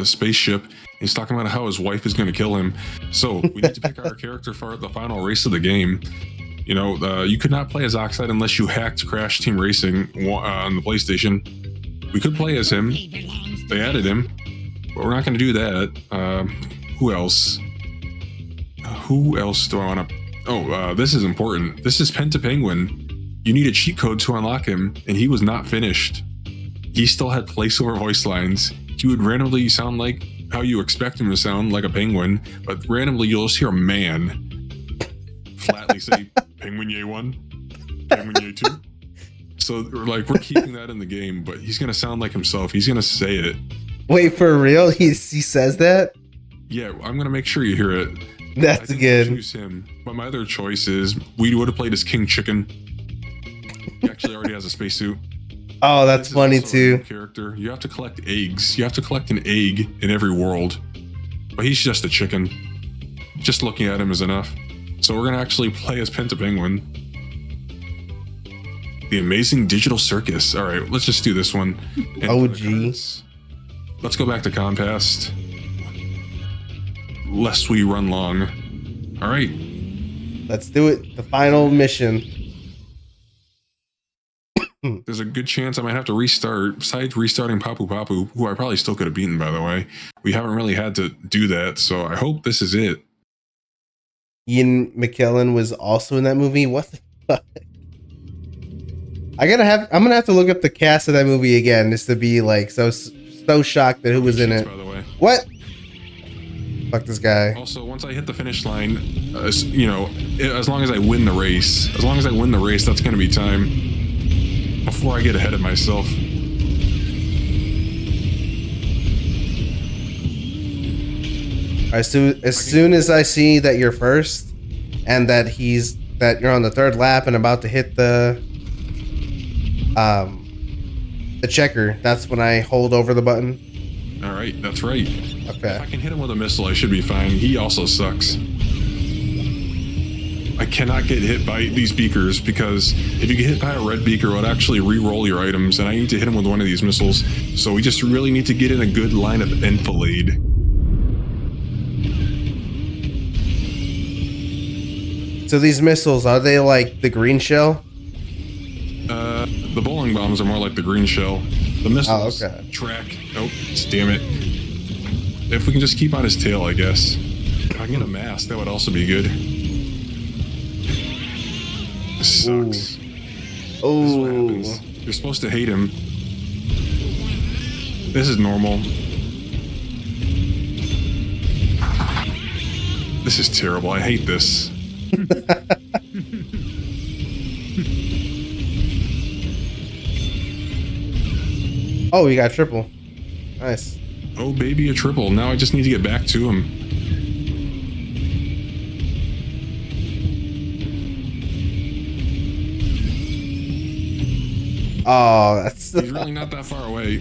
spaceship. He's talking about how his wife is going to kill him. So, we need to pick our character for the final race of the game. You know, you could not play as Oxide unless you hacked Crash Team Racing on the PlayStation. We could play as him. He belongs to They added him. But we're not going to do that. Who else? Who else do I want to... Oh, this is important. This is Pentapenguin. You need a cheat code to unlock him, and he was not finished. He still had placeover voice lines. He would randomly sound like how you expect him to sound, like a penguin, but randomly you'll just hear a man flatly say, Penguin Yay 1, Penguin Yay 2. So, like, we're keeping that in the game, but he's going to sound like himself. He's going to say it. Wait, for real? He says that? Yeah, I'm going to make sure you hear it. I That's didn't good. choose him, but my other choice is we would have played as King Chicken. He actually already has a spacesuit. Oh, that's This is funny also a new too. character. You have to collect eggs. You have to collect an egg in every world. But he's just a chicken. Just looking at him is enough. So we're gonna actually play as Pentapenguin. The Amazing Digital Circus. All right, let's just do this one. And for the OG. credits, let's go back to Compass. Lest we run long. All right. Let's do it. The final mission. There's a good chance I might have to restart. Besides restarting Papu Papu, who I probably still could have beaten, by the way. We haven't really had to do that, so I hope this is it. Ian McKellen was also in that movie. What the fuck? I'm gonna have to look up the cast of that movie again just to be like so shocked that who was in it. By the way. What? Fuck this guy. Also, once I hit the finish line, you know, as long as I win the race, that's going to be time before I get ahead of myself. As soon as I see that you're first and that he's that you're on the third lap and about to hit the checker, that's when I hold over the button. All right, that's right. Okay. If I can hit him with a missile, I should be fine. He also sucks. I cannot get hit by these beakers because if you get hit by a red beaker, it would actually re-roll your items, and I need to hit him with one of these missiles. So we just really need to get in a good line of enfilade. So these missiles, are they like the green shell? The bowling bombs are more like the green shell. The missiles okay. track. Oh, damn it. If we can just keep on his tail, I guess. If I can get a mask, that would also be good. This sucks. Oh. This is what happens. You're supposed to hate him. This is normal. This is terrible. I hate this. Oh, you got triple. Nice. Oh, baby, a triple. Now I just need to get back to him. Oh, that's... He's really not that far away.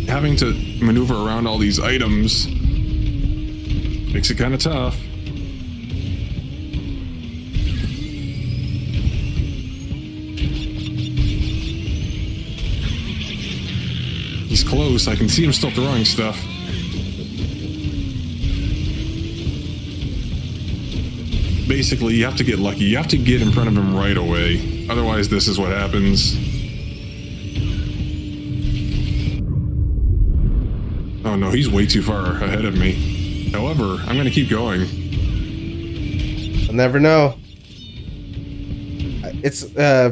Having to maneuver around all these items makes it kind of tough. He's close. I can see him still throwing stuff. Basically, you have to get lucky. You have to get in front of him right away. Otherwise, this is what happens. Oh no, he's way too far ahead of me. However, I'm going to keep going. I'll never know. It's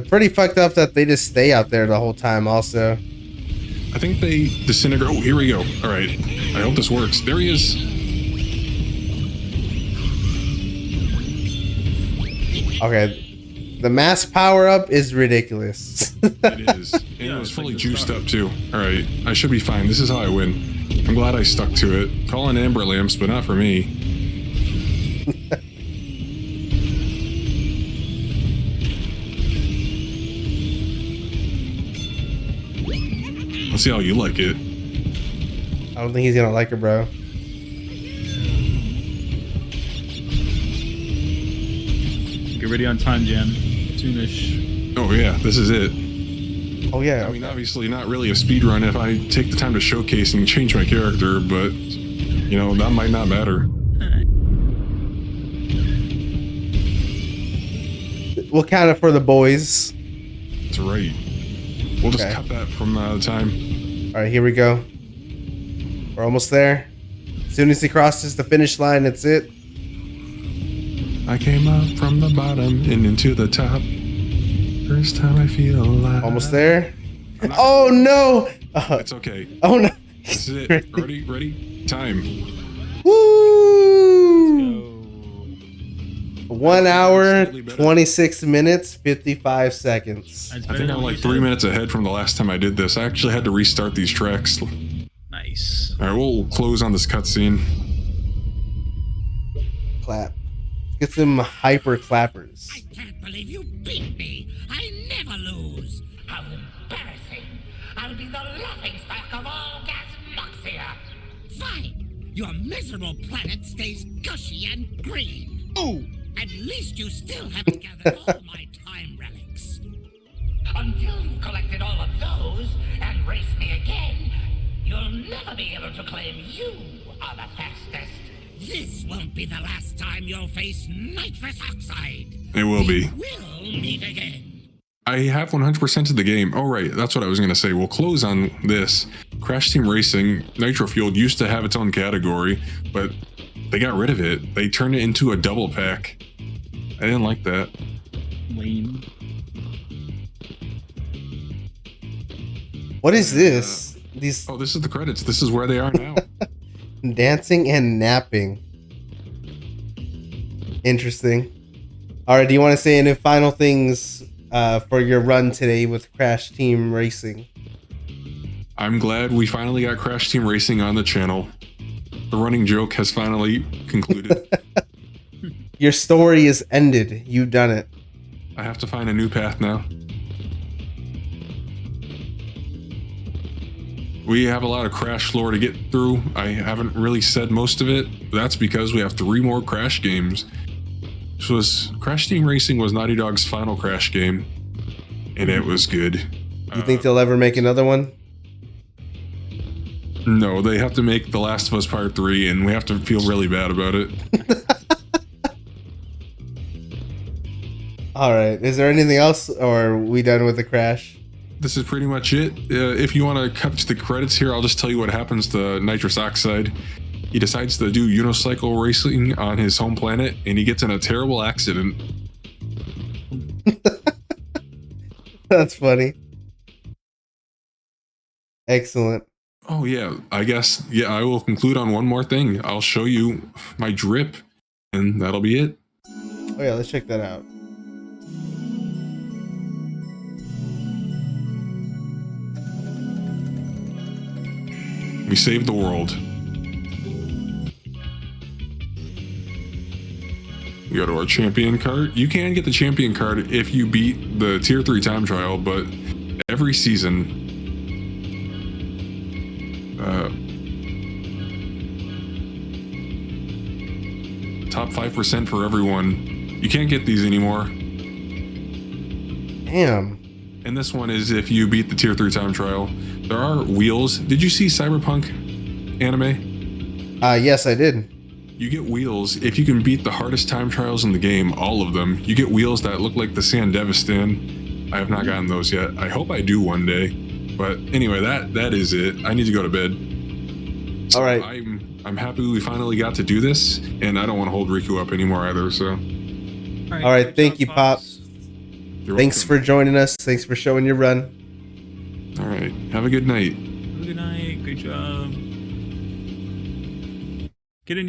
pretty fucked up that they just stay out there the whole time also. I think they disintegrate. Oh, here we go. All right. I hope this works. There he is. Okay. The mass power up is ridiculous. It is. And it was fully juiced up too. All right. I should be fine. This is how I win. I'm glad I stuck to it. Call in amber lamps, but not for me. Let's see how you like it. I don't think he's gonna like it, bro. Get ready on time, Jan. Soonish. Oh yeah, this is it. Oh yeah. I mean, obviously not really a speed run if I take the time to showcase and change my character, but you know, that might not matter. We'll count it for the boys. That's right. We'll just cut that from the time. All right, here we go. We're almost there. As soon as he crosses the finish line, that's it. I came up from the bottom and into the top. First time I feel alive. Almost there. Oh no! It's okay. Oh no! This is it. Ready? Time. Woo! 1 hour, 26 minutes, 55 seconds. I think I'm like 3 minutes ahead from the last time I did this. I actually had to restart these tracks. Nice. All right, we'll close on this cutscene. Clap. Get some hyper clappers. I can't believe you beat me. I never lose. How embarrassing. I'll be the laughingstock of all Gasmoxia. Fine. Your miserable planet stays gushy and green. Oh! At least you still haven't gathered all my time relics. Until you've collected all of those and race me again, you'll never be able to claim you are the fastest. This won't be the last time you'll face nitrous oxide. It will be. We'll meet again. I have 100% of the game. Oh, right. That's what I was going to say. We'll close on this. Crash Team Racing, Nitro-Fueled used to have its own category, but they got rid of it. They turned it into a double pack. I didn't like that. Lame. What is this? These Oh, this is the credits. This is where they are now. dancing and napping. Interesting. All right, do you want to say any final things for your run today with Crash Team Racing? I'm glad we finally got Crash Team Racing on the channel. The running joke has finally concluded. Your story is ended. You've done it. I have to find a new path now. We have a lot of Crash lore to get through. I haven't really said most of it. But that's because we have 3 more Crash games. Crash Team Racing was Naughty Dog's final Crash game, and it was good. You think they'll ever make another one? No, they have to make The Last of Us Part 3, and we have to feel really bad about it. All right. Is there anything else, or are we done with the Crash? This is pretty much it. If you want to cut to the credits here, I'll just tell you what happens to Nitrous Oxide. He decides to do unicycle racing on his home planet, and he gets in a terrible accident. That's funny. Excellent. Oh yeah, I guess, yeah, I will conclude on one more thing. I'll show you my drip, and that'll be it. Oh yeah, let's check that out. We saved the world. We go to our champion card. You can get the champion card if you beat the tier 3 time trial, but every season, top 5% for everyone. You can't get these anymore. Damn. And this one is if you beat the tier 3 time trial. There are wheels. Did you see Cyberpunk anime? Yes, I did. You get wheels if you can beat the hardest time trials in the game, all of them. You get wheels that look like the Sandevistan. I have not gotten those yet. I hope I do one day. But anyway, that is it. I need to go to bed. So all right. I'm happy we finally got to do this, and I don't want to hold Riku up anymore either. So. All right. Thank you, Pop. Thanks for joining us. Thanks for showing your run. All right. Have a good night. Good night. Great job. Get in here.